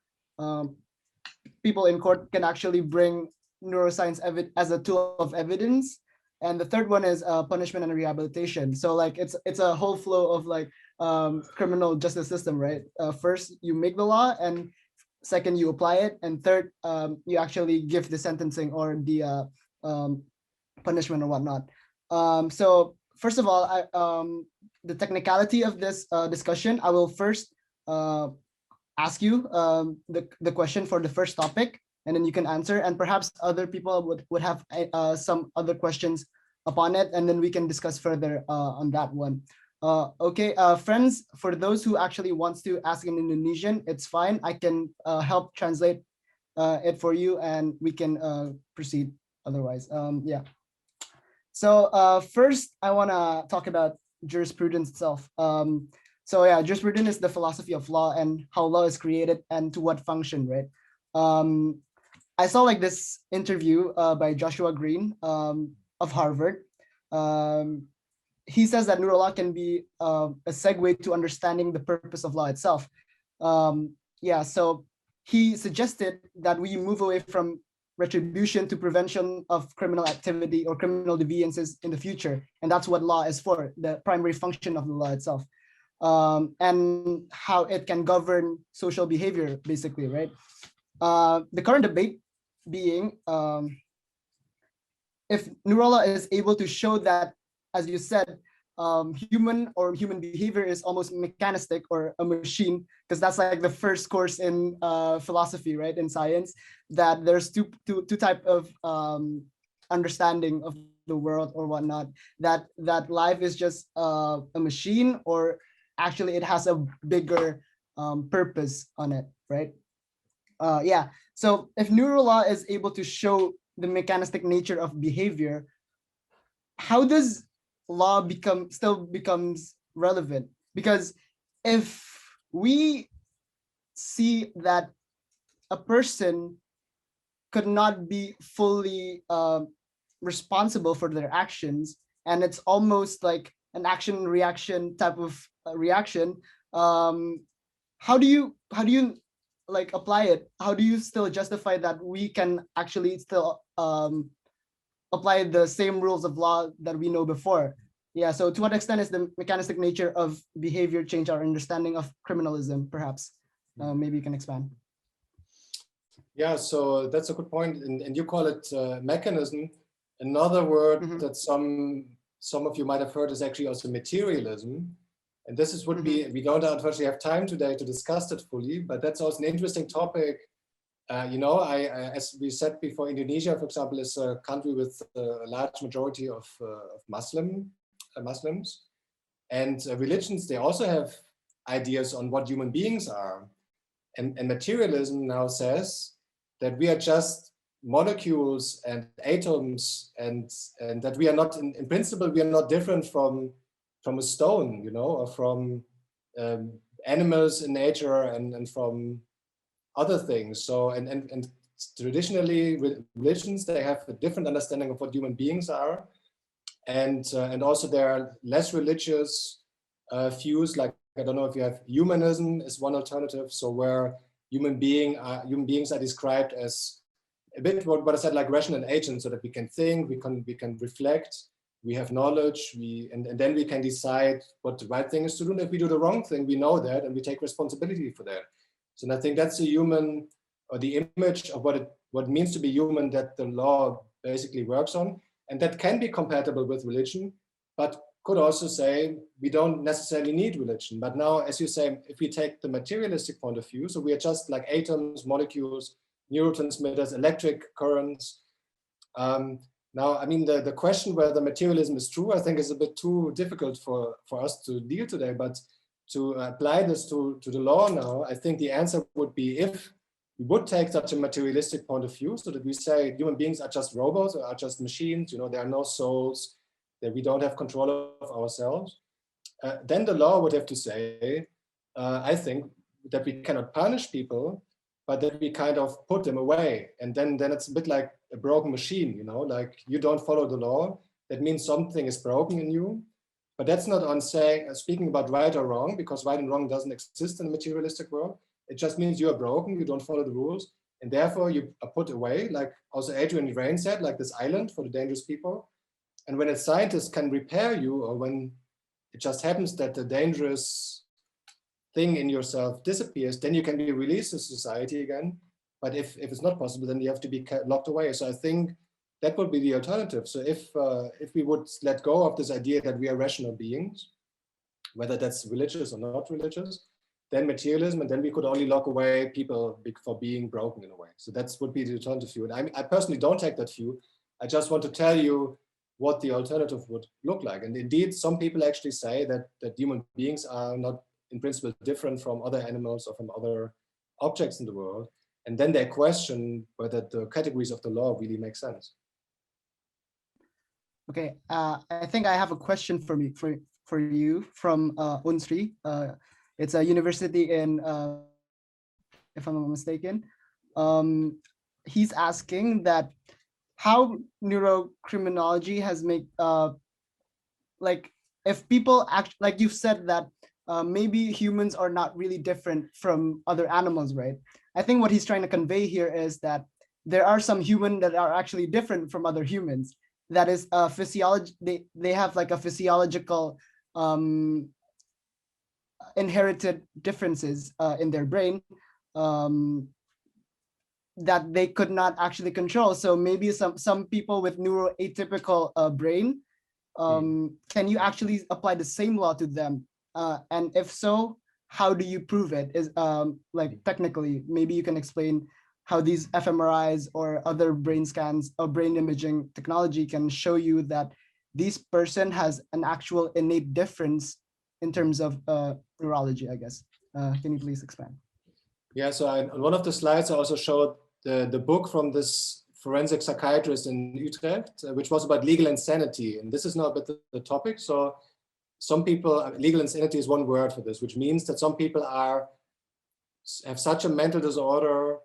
people in court can actually bring neuroscience as a tool of evidence. And the third one is punishment and rehabilitation. So like it's a whole flow of like criminal justice system, right? First, you make the law, and second, you apply it, and third, you actually give the sentencing or the punishment or whatnot. So first of all, the technicality of this discussion, I will first ask you the question for the first topic, and then you can answer, and perhaps other people would have some other questions upon it, and then we can discuss further on that one. Okay, friends, for those who actually wants to ask in Indonesian, it's fine. I can help translate it for you, and we can proceed otherwise. Yeah. So first, I want to talk about jurisprudence itself. So yeah, jurisprudence is the philosophy of law and how law is created and to what function, right? I saw like this interview by Joshua Green of Harvard. He says that Neurolaw can be a segue to understanding the purpose of law itself. Yeah, so he suggested that we move away from retribution to prevention of criminal activity or criminal deviances in the future. And that's what law is for, the primary function of the law itself. And how it can govern social behavior, basically, right? The current debate being, if Neurolaw is able to show that, as you said, human behavior is almost mechanistic or a machine, because that's like the first course in philosophy, right, in science, that there's two type of understanding of the world or whatnot, that life is just a machine, or actually it has a bigger purpose on it, right? Yeah. So if Neurolaw is able to show the mechanistic nature of behavior, how does law still becomes relevant? Because if we see that a person could not be fully responsible for their actions, and it's almost like an action reaction type of reaction, how do you like apply it? How do you still justify that we can actually still apply the same rules of law that we know before? Yeah, so to what extent is the mechanistic nature of behavior change our understanding of criminalism, perhaps? Maybe you can expand. Yeah, so that's a good point, and you call it mechanism. Another word that some of you might have heard is actually also materialism. And this is would be, we don't unfortunately have time today to discuss it fully, but that's also an interesting topic. You know, as we said before, Indonesia, for example, is a country with a large majority of Muslims, and religions, they also have ideas on what human beings are. And materialism now says that we are just molecules and atoms, and that we are not, in principle, we are not different from a stone, you know, or from animals in nature and from other things. So, and traditionally, religions, they have a different understanding of what human beings are. And also there are less religious views, like, I don't know if you have humanism is one alternative. So where human beings are described as a bit what I said, like rational agents, so that we can think, we can reflect, we have knowledge, and then we can decide what the right thing is to do. And if we do the wrong thing, we know that, and we take responsibility for that. So I think that's the human, or the image of what it means to be human, that the law basically works on. And that can be compatible with religion, but could also say we don't necessarily need religion. But now, as you say, if we take the materialistic point of view, so we are just like atoms, molecules, neurotransmitters, electric currents. Now, I mean, the question whether materialism is true, I think, is a bit too difficult for us to deal today. But to apply this to the law now, I think the answer would be, if we would take such a materialistic point of view, so that we say human beings are just robots or are just machines, you know, there are no souls, that we don't have control of ourselves, then the law would have to say, I think, that we cannot punish people, but that we kind of put them away. And then it's a bit like a broken machine, you know, like you don't follow the law, that means something is broken in you. But that's not on speaking about right or wrong, because right and wrong doesn't exist in the materialistic world. It just means you are broken, you don't follow the rules, and therefore you are put away, like also Adrian Rain said, like this island for the dangerous people. And when a scientist can repair you, or when it just happens that the dangerous thing in yourself disappears, then you can be released to society again. But if it's not possible, then you have to be locked away. So I think that would be the alternative. So if we would let go of this idea that we are rational beings, whether that's religious or not religious, then materialism, and then we could only lock away people for being broken in a way. So that would be the alternative view. And I personally don't take that view. I just want to tell you what the alternative would look like. And indeed, some people actually say that human beings are not in principle different from other animals or from other objects in the world. And then they question whether the categories of the law really make sense. Okay, I think I have a question for you from Unsri. It's a university in, if I'm not mistaken. He's asking that how neurocriminology has made, like, if people act, like you've said that maybe humans are not really different from other animals, right? I think what he's trying to convey here is that there are some humans that are actually different from other humans. That is physiology. They have like a physiological inherited differences in their brain, that they could not actually control. So maybe some people with neuro-atypical brain, can you actually apply the same law to them? And if so, how do you prove it? Is like technically, maybe you can explain how these fMRIs or other brain scans or brain imaging technology can show you that this person has an actual innate difference in terms of neurology, I guess. Can you please expand? Yeah, so on one of the slides, I also showed the book from this forensic psychiatrist in Utrecht, which was about legal insanity. And this is not about the topic. So some people, legal insanity is one word for this, which means that some people have such a mental disorder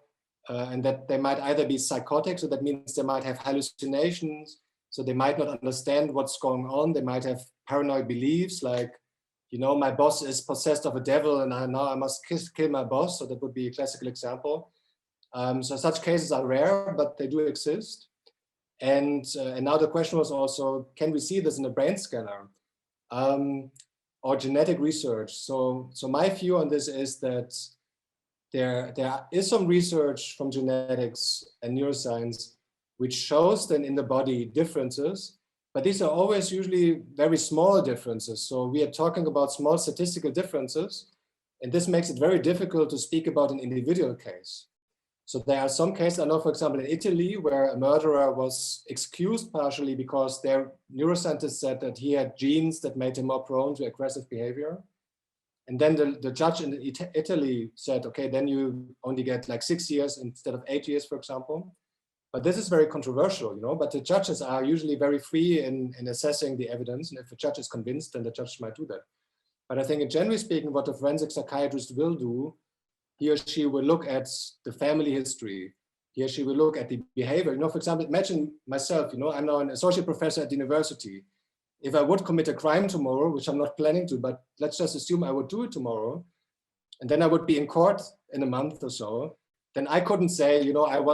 and that they might either be psychotic, so that means they might have hallucinations, so they might not understand what's going on. They might have paranoid beliefs like, you know, my boss is possessed of a devil and now I must kill my boss. So that would be a classical example. So such cases are rare, but they do exist. And now the question was also, can we see this in a brain scanner or genetic research? So my view on this is that there is some research from genetics and neuroscience which shows then in the body differences, but these are always usually very small differences. So we are talking about small statistical differences, and this makes it very difficult to speak about an individual case. So there are some cases, I know, for example, in Italy, where a murderer was excused partially because their neuroscientists said that he had genes that made him more prone to aggressive behavior. And then the judge in Italy said, okay, then you only get like 6 years instead of 8 years, for example. But this is very controversial, you know, but the judges are usually very free in assessing the evidence. And if a judge is convinced, then the judge might do that. But I think generally speaking, what a forensic psychiatrist will do, he or she will look at the family history. He or she will look at the behavior. You know, for example, imagine myself, you know, I'm now an associate professor at the university. If I would commit a crime tomorrow, which I'm not planning to, but let's just assume I would do it tomorrow, and then I would be in court in a month or so, then I couldn't say, you know, I'm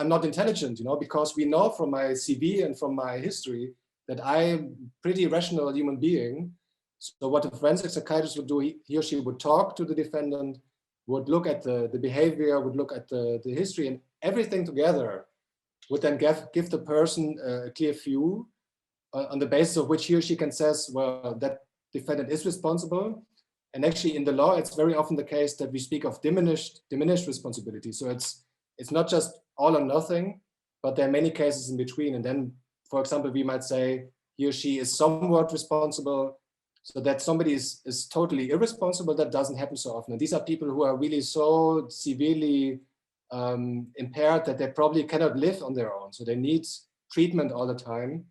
not intelligent, you know, because we know from my CV and from my history that I'm a pretty rational human being. So what a forensic psychiatrist would do, he or she would talk to the defendant, would look at the behavior, would look at the history, and everything together would then give the person a clear view on the basis of which he or she can say, well, that defendant is responsible. And actually in the law, it's very often the case that we speak of diminished responsibility. So it's not just all or nothing, but there are many cases in between. And then, for example, we might say he or she is somewhat responsible, so that somebody is totally irresponsible. That doesn't happen so often. And these are people who are really so severely impaired that they probably cannot live on their own. So they need treatment all the time.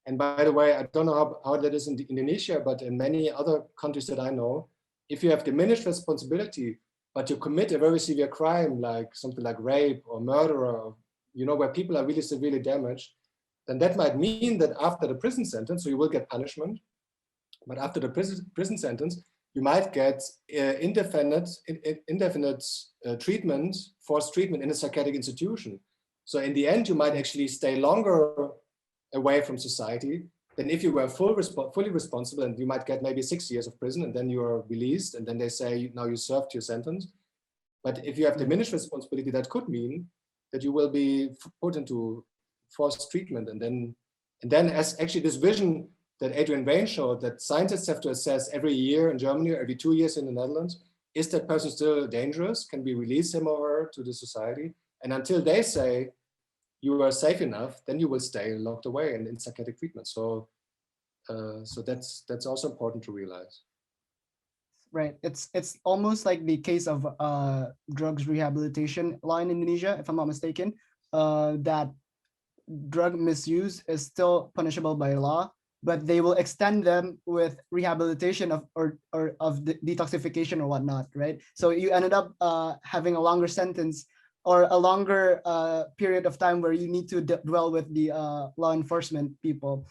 And by the way, I don't know how that is in Indonesia, but in many other countries that I know, if you have diminished responsibility, but you commit a very severe crime, like something like rape or murder, or, you know, where people are really severely damaged, then that might mean that after the prison sentence, so you will get punishment, but after the prison sentence, you might get indefinite treatment, forced treatment in a psychiatric institution. So in the end, you might actually stay longer away from society than if you were fully responsible, and you might get maybe 6 years of prison and then you are released and then they say, now you served your sentence. But if you have diminished responsibility, that could mean that you will be put into forced treatment. And then as actually this vision that Adrian Rain showed, that scientists have to assess every year in Germany or every 2 years in the Netherlands, is that person still dangerous? Can we release him or her to the society? And until they say you are safe enough, then you will stay locked away and in psychiatric treatment. So that's also important to realize. Right. It's almost like the case of drugs rehabilitation law in Indonesia, if I'm not mistaken, that drug misuse is still punishable by law, but they will extend them with rehabilitation of detoxification or whatnot, right? So you ended up having a longer sentence or a longer period of time where you need to dwell with the law enforcement people.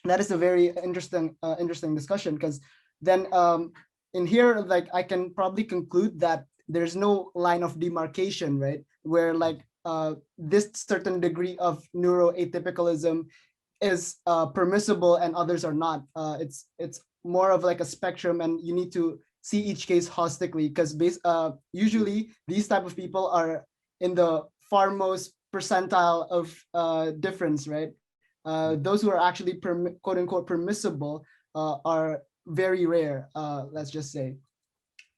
That is a very interesting discussion, because then in here, like, I can probably conclude that there's no line of demarcation, right? Where like this certain degree of neuroatypicalism is permissible and others are not. It's more of like a spectrum, and you need to see each case holistically, because usually these type of people are in the far most percentile of difference, right? Those who are actually quote unquote permissible are very rare, let's just say,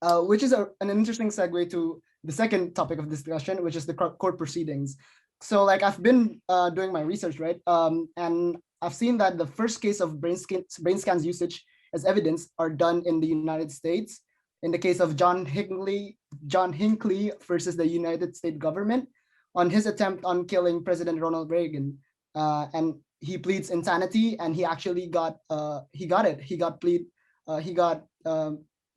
which is an interesting segue to the second topic of discussion, which is the court proceedings. So like I've been doing my research, right? And I've seen that the first case of brain scans usage as evidence are done in the United States. In the case of John Hinckley versus the United States government on his attempt on killing President Ronald Reagan. And he pleads insanity, and he actually got it. He got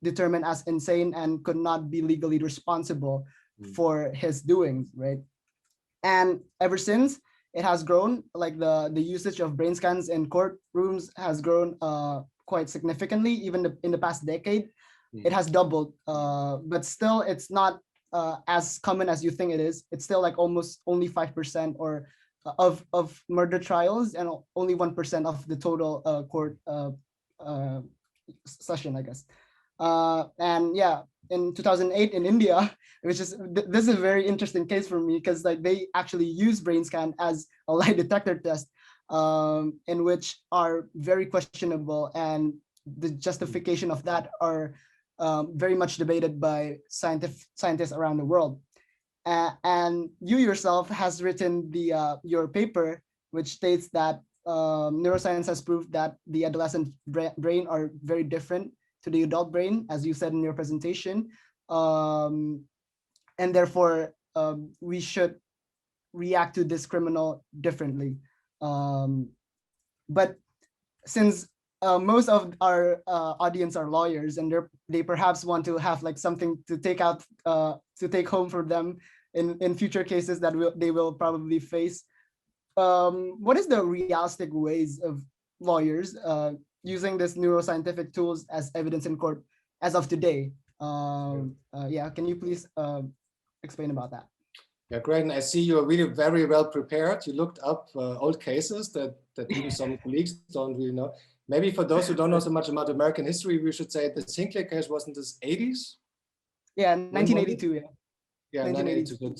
determined as insane and could not be legally responsible for his doings, right? And ever since, it has grown. Like the usage of brain scans in courtrooms has grown quite significantly. Even in the past decade, it has doubled. But still, it's not as common as you think it is. It's still like almost only 5% or of murder trials, and only 1% of the total court session, I guess. And yeah, in 2008 in India, which is this is a very interesting case for me, because like they actually use brain scan as a lie detector test, in which are very questionable, and the justification of that are very much debated by scientists around the world. And you yourself has written your paper, which states that neuroscience has proved that the adolescent brain are very different to the adult brain, as you said in your presentation, and therefore we should react to this criminal differently. But since most of our audience are lawyers, and they perhaps want to have like something to take home for them in future cases that they will probably face, what is the realistic ways of lawyers using this neuroscientific tools as evidence in court as of today? Yeah, can you please explain about that? Yeah, great. And I see you're really very well prepared. You looked up old cases that even some colleagues don't really know. Maybe for those who don't know so much about American history, we should say the Sinclair case was in the 80s? Yeah, 1982, yeah. Yeah, 1982.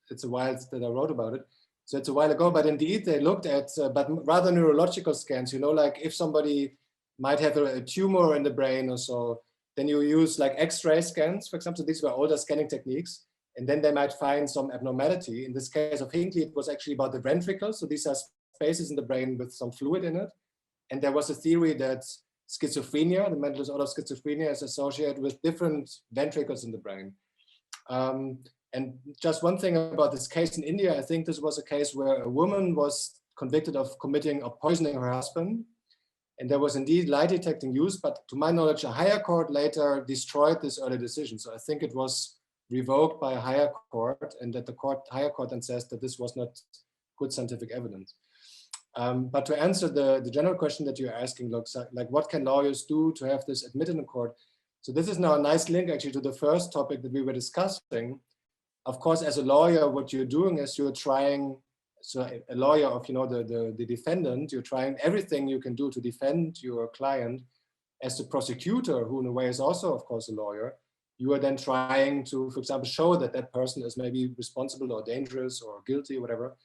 It's a while that I wrote about it. So it's a while ago, but indeed they looked at, but rather neurological scans, you know, like if somebody might have a tumor in the brain or so, then you use like X-ray scans, for example. These were older scanning techniques, and then they might find some abnormality. In this case of Hinckley, it was actually about the ventricles. So these are spaces in the brain with some fluid in it. And there was a theory that schizophrenia, the mental disorder of schizophrenia, is associated with different ventricles in the brain. And just one thing about this case in India, I think this was a case where a woman was convicted of poisoning her husband. And there was indeed lie detecting used, but to my knowledge, a higher court later destroyed this early decision. So I think it was revoked by a higher court, and that the higher court then says that this was not good scientific evidence. But to answer the general question that you're asking, looks like what can lawyers do to have this admitted in court? So this is now a nice link actually to the first topic that we were discussing. Of course, as a lawyer, what you're doing is you're trying, so a lawyer of, you know, the defendant, you're trying everything you can do to defend your client. As the prosecutor, who in a way is also, of course, a lawyer, you are then trying to, for example, show that that person is maybe responsible or dangerous or guilty or whatever.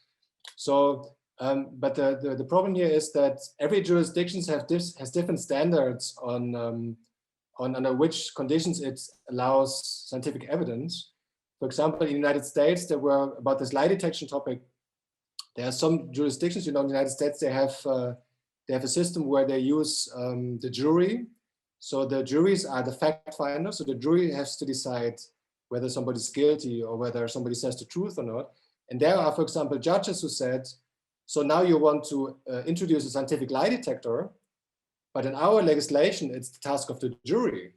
So, but the problem here is that every jurisdiction has different standards on under which conditions it allows scientific evidence. For example, in the United States, there were, about this lie detection topic, there are some jurisdictions, you know, in the United States, they have a system where they use the jury. So the juries are the fact finders. So the jury has to decide whether somebody's guilty or whether somebody says the truth or not. And there are, for example, judges who said, so now you want to introduce a scientific lie detector, but in our legislation, it's the task of the jury.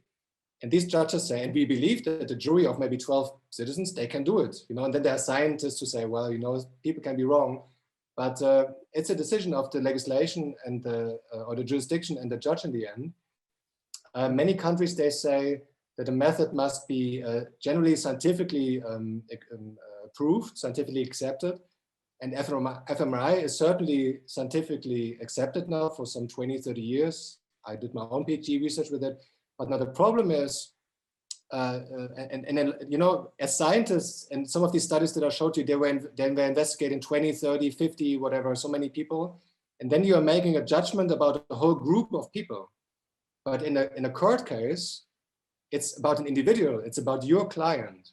And these judges say, and we believe that the jury of maybe 12 citizens, they can do it, you know. And then there are scientists who say, well, you know, people can be wrong, but it's a decision of the legislation and or the jurisdiction and the judge in the end. Many countries, they say that the method must be generally scientifically approved, scientifically accepted. And fMRI is certainly scientifically accepted now for some 20, 30 years. I did my own PhD research with it. But now the problem is you know, as scientists, and some of these studies that I showed you, they were investigating 20, 30, 50, whatever, so many people. And then you are making a judgment about a whole group of people. But in a court case, it's about an individual, it's about your client.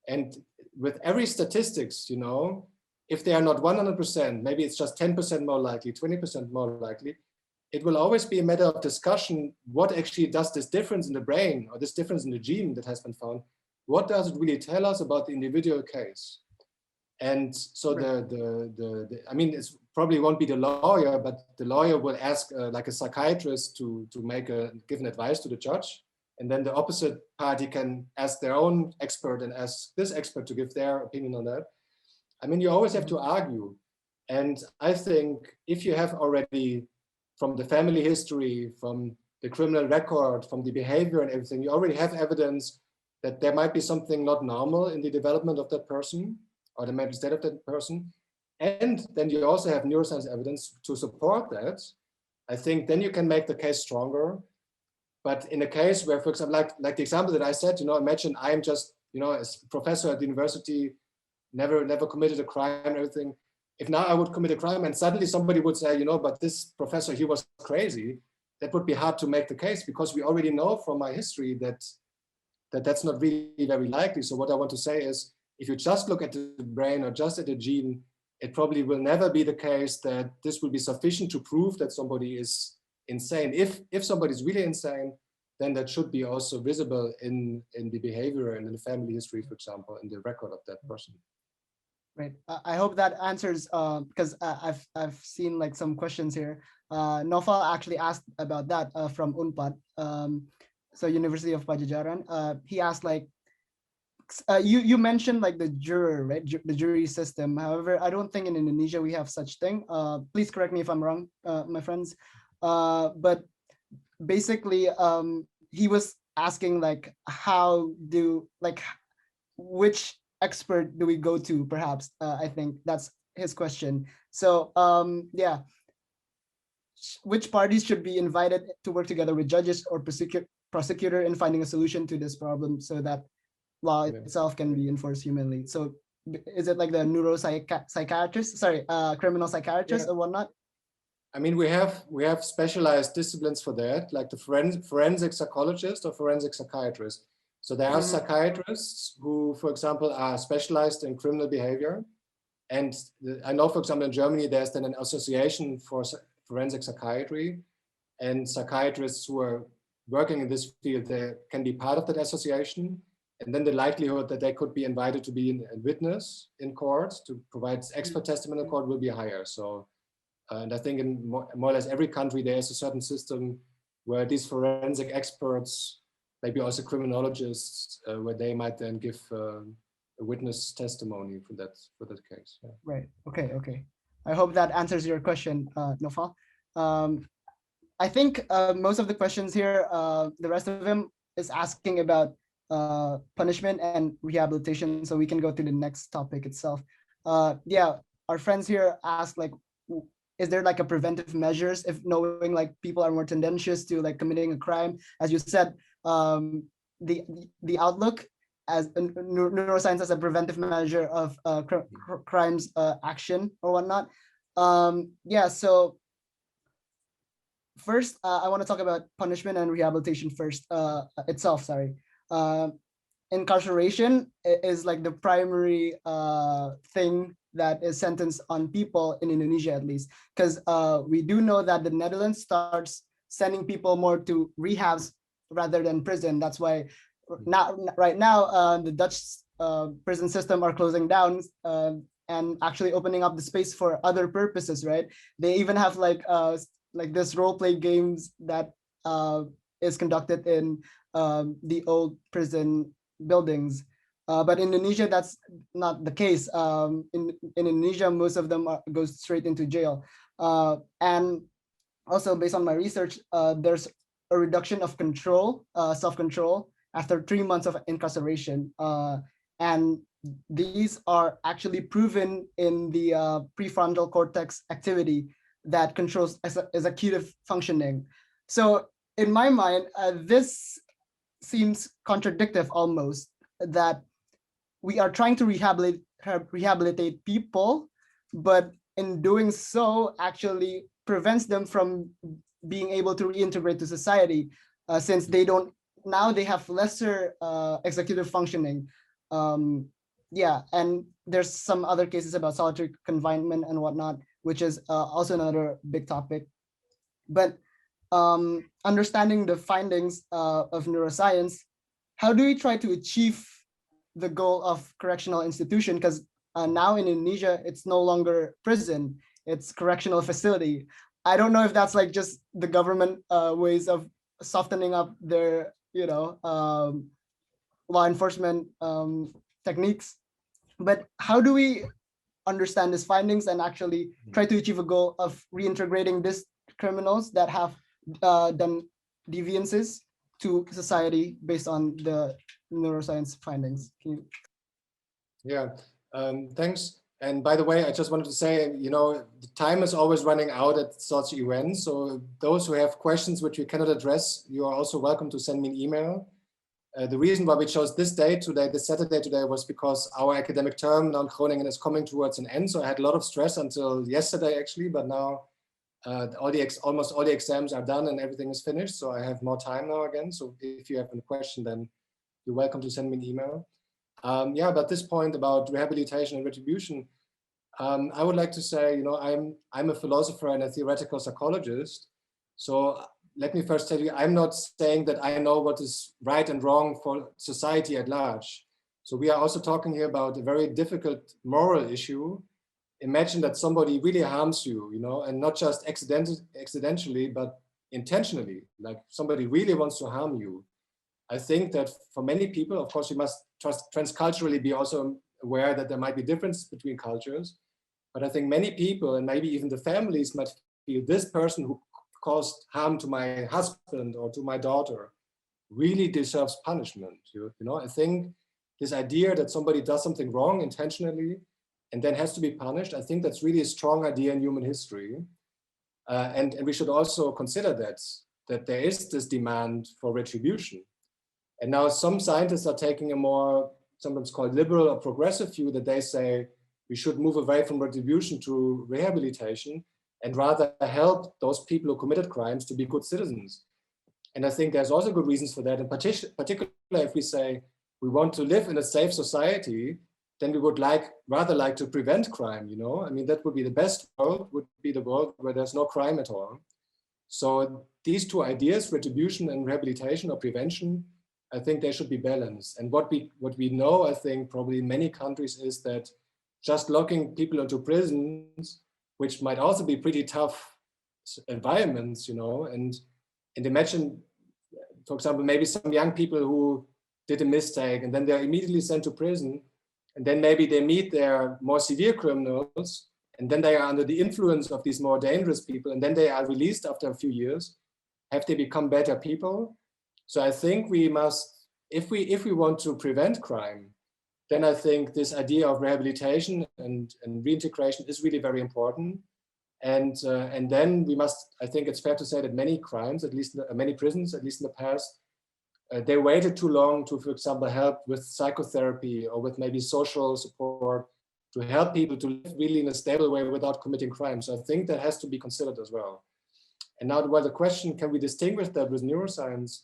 And with every statistics, you know, if they are not 100%, maybe it's just 10% more likely, 20% more likely, it will always be a matter of discussion. What actually does this difference in the brain or this difference in the gene that has been found, what does it really tell us about the individual case? And so I mean, it probably won't be the lawyer, but the lawyer will ask like a psychiatrist to give an advice to the judge. And then the opposite party can ask their own expert and ask this expert to give their opinion on that. I mean, you always have to argue. And I think if you have already, from the family history, from the criminal record, from the behavior and everything, you already have evidence that there might be something not normal in the development of that person or the mental state of that person. And then you also have neuroscience evidence to support that. I think then you can make the case stronger. But in a case where, for example, like the example that I said, you know, imagine I'm just, you know, as a professor at the university, never committed a crime and everything. If now I would commit a crime and suddenly somebody would say, you know, but this professor, he was crazy, that would be hard to make the case because we already know from my history that that's not really very likely. So what I want to say is, if you just look at the brain or just at the gene, it probably will never be the case that this will be sufficient to prove that somebody is insane. If somebody is really insane, then that should be also visible in the behavior and in the family history, for example, in the record of that person. Right. I hope that answers, because I've seen like some questions here. Noval actually asked about that from UNPAD, so University of Pajajaran. He asked like, you mentioned like the juror, right? The jury system. However, I don't think in Indonesia we have such thing. Please correct me if I'm wrong, my friends. But basically, he was asking like, which expert do we go to, perhaps? I think that's his question. So yeah, which parties should be invited to work together with judges or prosecutor in finding a solution to this problem so that law itself can be enforced humanly? So is it like the neuropsychiatrist, criminal psychiatrist or whatnot? I mean, we have specialized disciplines for that, like the forensic psychologist or forensic psychiatrist. So there are psychiatrists who, for example, are specialized in criminal behavior. And I know, for example, in Germany, there's then an association for forensic psychiatry, and psychiatrists who are working in this field, they can be part of that association. And then the likelihood that they could be invited to be a witness in court to provide expert testimony in court will be higher. So, and I think in more or less every country, there is a certain system where these forensic experts, maybe also criminologists, where they might then give a witness testimony for that case. Yeah. Right. Okay. I hope that answers your question, Noval. I think most of the questions here, the rest of them is asking about punishment and rehabilitation, so we can go to the next topic itself. Yeah, our friends here asked like, is there like a preventive measures if knowing like people are more tendentious to like committing a crime? As you said, the outlook as neuroscience as a preventive measure of crimes action or whatnot. Yeah, so first I want to talk about punishment and rehabilitation first itself. Sorry. Incarceration is like the primary thing that is sentenced on people in Indonesia, at least, because we do know that the Netherlands starts sending people more to rehabs rather than prison. That's why right now the Dutch prison system are closing down and actually opening up the space for other purposes, right? They even have like this role play games that is conducted in the old prison buildings. But in Indonesia, that's not the case. In Indonesia, most of them go straight into jail. And also, based on my research, there's a reduction of control, self-control, after 3 months of incarceration. And these are actually proven in the prefrontal cortex activity that controls executive functioning. So in my mind, this seems contradictory almost, that we are trying to rehabilitate people, but in doing so actually prevents them from being able to reintegrate to society, since they have lesser executive functioning. Yeah, and there's some other cases about solitary confinement and whatnot, which is also another big topic. But understanding the findings of neuroscience, how do we try to achieve the goal of correctional institution? Because now in Indonesia, it's no longer prison, it's correctional facility. I don't know if that's like just the government ways of softening up their, law enforcement techniques. But how do we understand these findings and actually try to achieve a goal of reintegrating these criminals that have done deviances to society based on the neuroscience findings? Yeah, thanks. And by the way, I just wanted to say, the time is always running out at such events. So those who have questions which we cannot address, you are also welcome to send me an email. The reason why we chose this day today, this Saturday today, was because our academic term now in Groningen is coming towards an end. So I had a lot of stress until yesterday, actually, but now almost all the exams are done and everything is finished. So I have more time now again. So if you have a question, then you're welcome to send me an email. Yeah, but this point about rehabilitation and retribution, I would like to say, I'm a philosopher and a theoretical psychologist. So let me first tell you, I'm not saying that I know what is right and wrong for society at large. So we are also talking here about a very difficult moral issue. Imagine that somebody really harms you, and not just accidentally, but intentionally, like somebody really wants to harm you. I think that for many people, of course, you must transculturally be also aware that there might be differences between cultures. But I think many people, and maybe even the families, might feel this person who caused harm to my husband or to my daughter really deserves punishment. I think this idea that somebody does something wrong intentionally and then has to be punished, I think that's really a strong idea in human history. And we should also consider that there is this demand for retribution. And now some scientists are taking a more, sometimes called liberal or progressive view, that they say we should move away from retribution to rehabilitation and rather help those people who committed crimes to be good citizens. And I think there's also good reasons for that. And particularly if we say we want to live in a safe society, then we would rather like to prevent crime, I mean, that would be the best world, would be the world where there's no crime at all. So these two ideas, retribution and rehabilitation or prevention, I think they should be balanced. And what we know, I think, probably in many countries is that just locking people into prisons, which might also be pretty tough environments, and imagine, for example, maybe some young people who did a mistake and then they're immediately sent to prison, and then maybe they meet their more severe criminals, and then they are under the influence of these more dangerous people, and then they are released after a few years. Have they become better people? So I think we must, if we want to prevent crime, then I think this idea of rehabilitation and reintegration is really very important. And then we must, I think it's fair to say that many crimes, at least many prisons, at least in the past, they waited too long to, for example, help with psychotherapy or with maybe social support to help people to live really in a stable way without committing crime. So I think that has to be considered as well. And now, the question, can we distinguish that with neuroscience?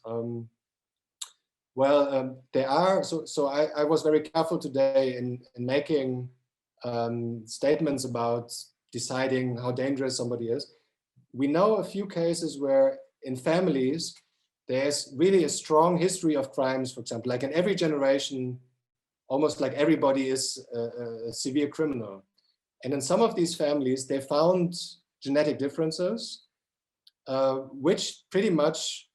There are, so I was very careful today in making statements about deciding how dangerous somebody is. We know a few cases where in families, there's really a strong history of crimes, for example, like in every generation, almost like everybody is a severe criminal. And in some of these families, they found genetic differences, which pretty much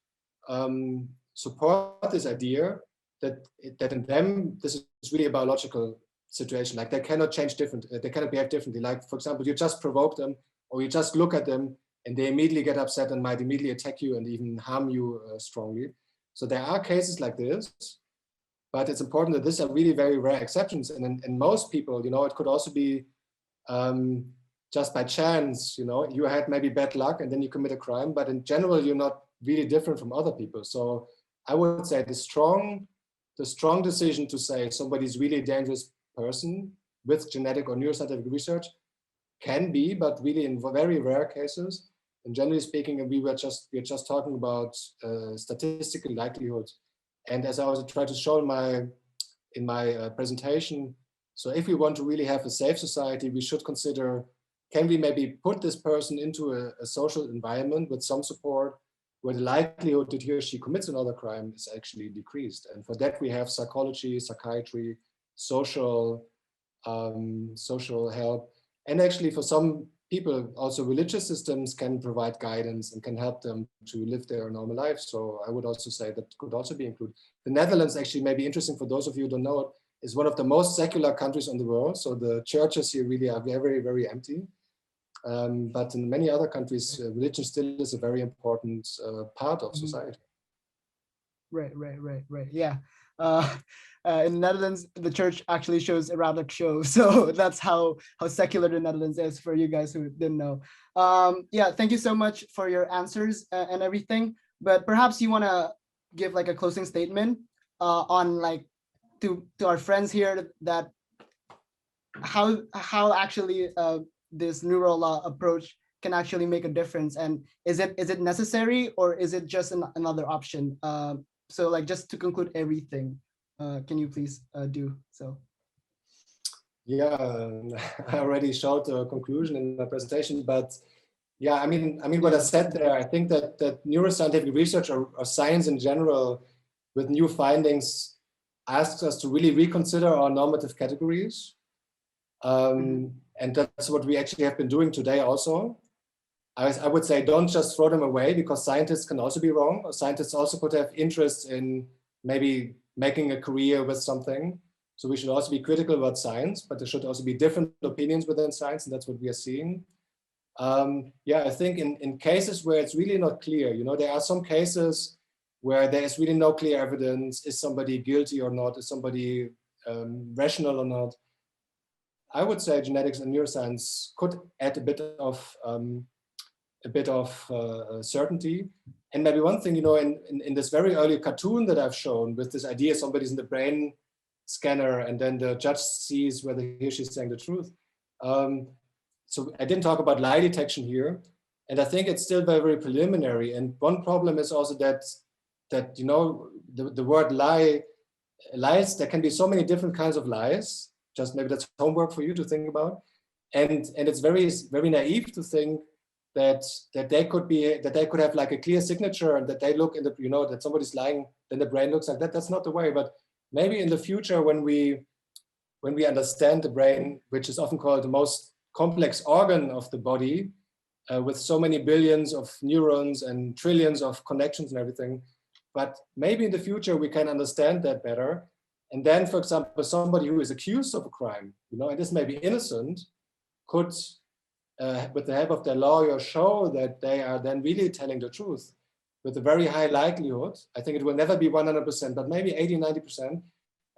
support this idea that in them, this is really a biological situation. Like they cannot change they cannot behave differently. Like, for example, you just provoke them or you just look at them and they immediately get upset and might immediately attack you and even harm you strongly. So there are cases like this, but it's important that these are really very rare exceptions. And in most people, it could also be just by chance, you had maybe bad luck and then you commit a crime, but in general, you're not really different from other people. So I would say the strong decision to say somebody's really a dangerous person with genetic or neuroscientific research can be, but really in very rare cases. And generally speaking, we're just talking about statistical likelihood. And as I also tried to show in my presentation, so if we want to really have a safe society, we should consider, can we maybe put this person into a social environment with some support where the likelihood that he or she commits another crime is actually decreased. And for that, we have psychology, psychiatry, social help. And actually for some people, also religious systems can provide guidance and can help them to live their normal lives. So I would also say that could also be included. The Netherlands actually may be interesting for those of you who don't know it, is one of the most secular countries in the world. So the churches here really are very, very empty. But in many other countries, religion still is a very important part of society. Right. Yeah. In the Netherlands, the church actually shows erotic shows. So that's how secular the Netherlands is, for you guys who didn't know. Yeah, thank you so much for your answers and everything. But perhaps you want to give like a closing statement on like to our friends here, that how actually this Neurolaw approach can actually make a difference, and is it necessary, or is it just another option? So like, just to conclude everything, can you please do so? Yeah, I already showed the conclusion in my presentation, but yeah, I mean what I said there, I think that neuroscientific research or science in general with new findings asks us to really reconsider our normative categories. And that's what we actually have been doing today also. I would say don't just throw them away, because scientists can also be wrong. Or scientists also could have interest in maybe making a career with something. So we should also be critical about science, but there should also be different opinions within science, and that's what we are seeing. Yeah, I think in cases where it's really not clear, there are some cases where there is really no clear evidence. Is somebody guilty or not? Is somebody rational or not? I would say genetics and neuroscience could add a bit of certainty. And maybe one thing, in this very early cartoon that I've shown with this idea somebody's in the brain scanner and then the judge sees whether he or she's saying the truth. So I didn't talk about lie detection here. And I think it's still very, very preliminary. And one problem is also that the word lies, there can be so many different kinds of lies. Just maybe that's homework for you to think about. And it's very, very naive to think that they could have like a clear signature, and that they look in the, that somebody's lying, then the brain looks like that. That's not the way. But maybe in the future, when we understand the brain, which is often called the most complex organ of the body, with so many billions of neurons and trillions of connections and everything, but maybe in the future we can understand that better. And then, for example, somebody who is accused of a crime, and this may be innocent, could, with the help of their lawyer, show that they are then really telling the truth with a very high likelihood. I think it will never be 100%, but maybe 80, 90%.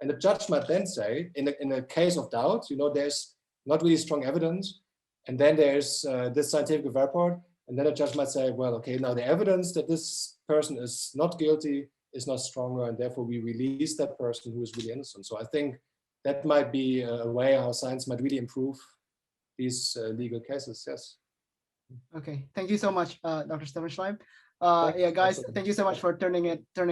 And the judge might then say, in a case of doubt, there's not really strong evidence. And then there's this scientific report. And then the judge might say, well, okay, now the evidence that this person is not guilty is not stronger, and therefore we release that person who is really innocent. So I think that might be a way how science might really improve these legal cases. Yes. Okay, thank you so much, Dr. Stefan Schleim. Yeah, guys, thank you so much for turning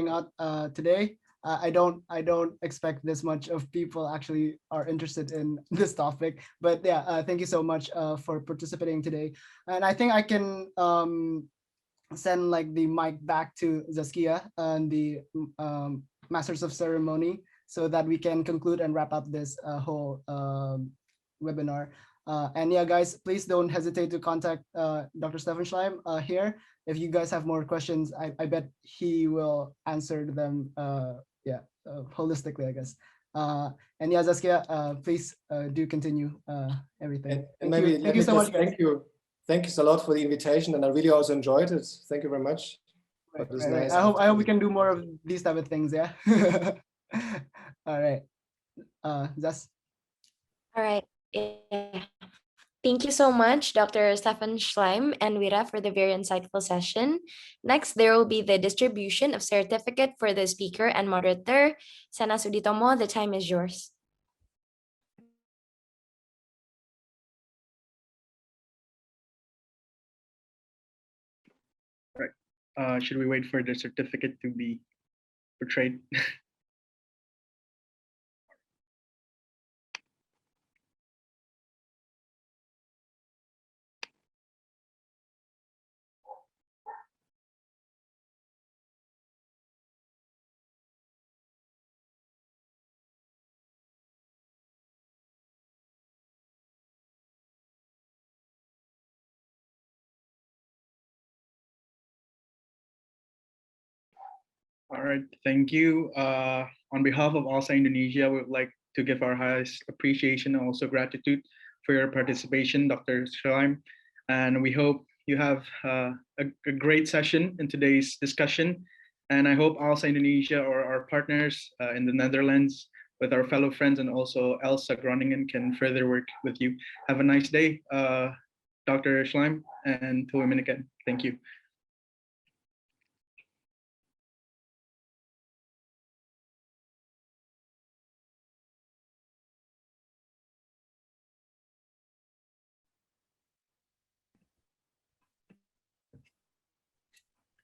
out today. I don't expect this much of people actually are interested in this topic, but yeah, thank you so much for participating today. And I think I can send like the mic back to Zaskia and the Masters of Ceremony, so that we can conclude and wrap up this whole webinar. And yeah, guys, please don't hesitate to contact Dr. Stefan Schleim here. If you guys have more questions, I bet he will answer them holistically, I guess. And yeah, Zaskia, please do continue everything. Thank you so much, guys. Thank you so lot for the invitation, and I really also enjoyed it. Thank you very much. Right. Nice. I hope we can do more of these type of things. Yeah. All right. Zas. All right. Yeah. Thank you so much, Dr. Stefan Schleim and Wira, for the very insightful session. Next, there will be the distribution of certificate for the speaker and moderator. Sana Suditomo, the time is yours. Should we wait for the certificate to be portrayed? All right, thank you. On behalf of ALSA Indonesia, we would like to give our highest appreciation and also gratitude for your participation, Dr. Schleim. And we hope you have a great session in today's discussion. And I hope ALSA Indonesia or our partners in the Netherlands with our fellow friends and also ALSA Groningen can further work with you. Have a nice day, Dr. Schleim and Tuwi again. Thank you.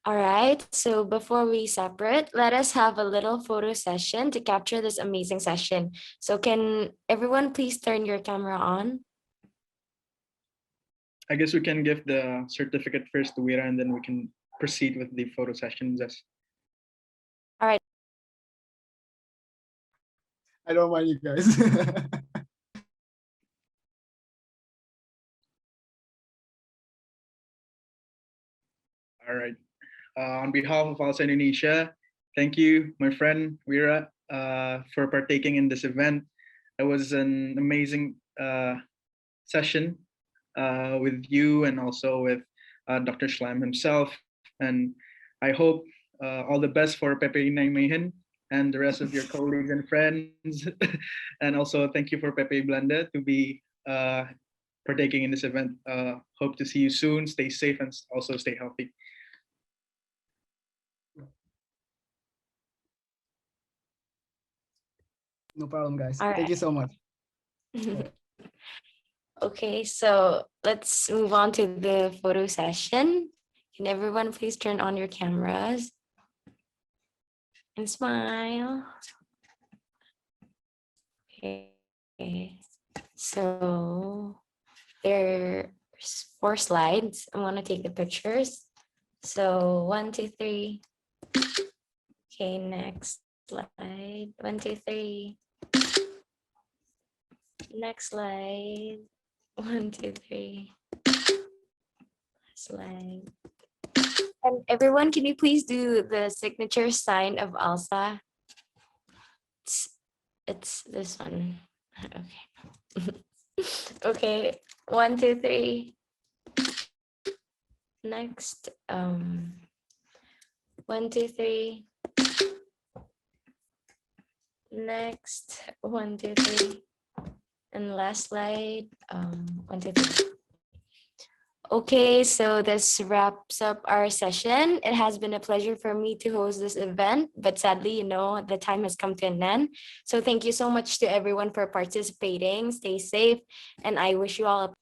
All right, so before we separate, let us have a little photo session to capture this amazing session. So can everyone please turn your camera on? I guess we can give the certificate first to Wira and then we can proceed with the photo session. Yes. All right. I don't mind you guys. All right. On behalf of ALSA Indonesia, thank you, my friend Wira, for partaking in this event. It was an amazing session with you and also with Dr. Schleim himself. And I hope all the best for Pepe Naimehin and the rest of your colleagues and friends. And also thank you for Pepe Blanda to be partaking in this event. Hope to see you soon. Stay safe and also stay healthy. No problem, guys. All Thank you right. so much. Okay, so let's move on to the photo session. Can everyone please turn on your cameras and smile? Okay, so there's 4 slides. I want to take the pictures. So 1, 2, 3. Okay, next slide. 1, 2, 3. Next slide. 1, 2, 3. Slide. And everyone, can you please do the signature sign of ALSA? It's this one. Okay. Okay. 1, 2, 3. Next. 1, 2, 3. Next. 1, 2, 3. And last slide. 1, 2, 3. Okay, so this wraps up our session. It has been a pleasure for me to host this event, but sadly, the time has come to an end. So thank you so much to everyone for participating. Stay safe, and I wish you all a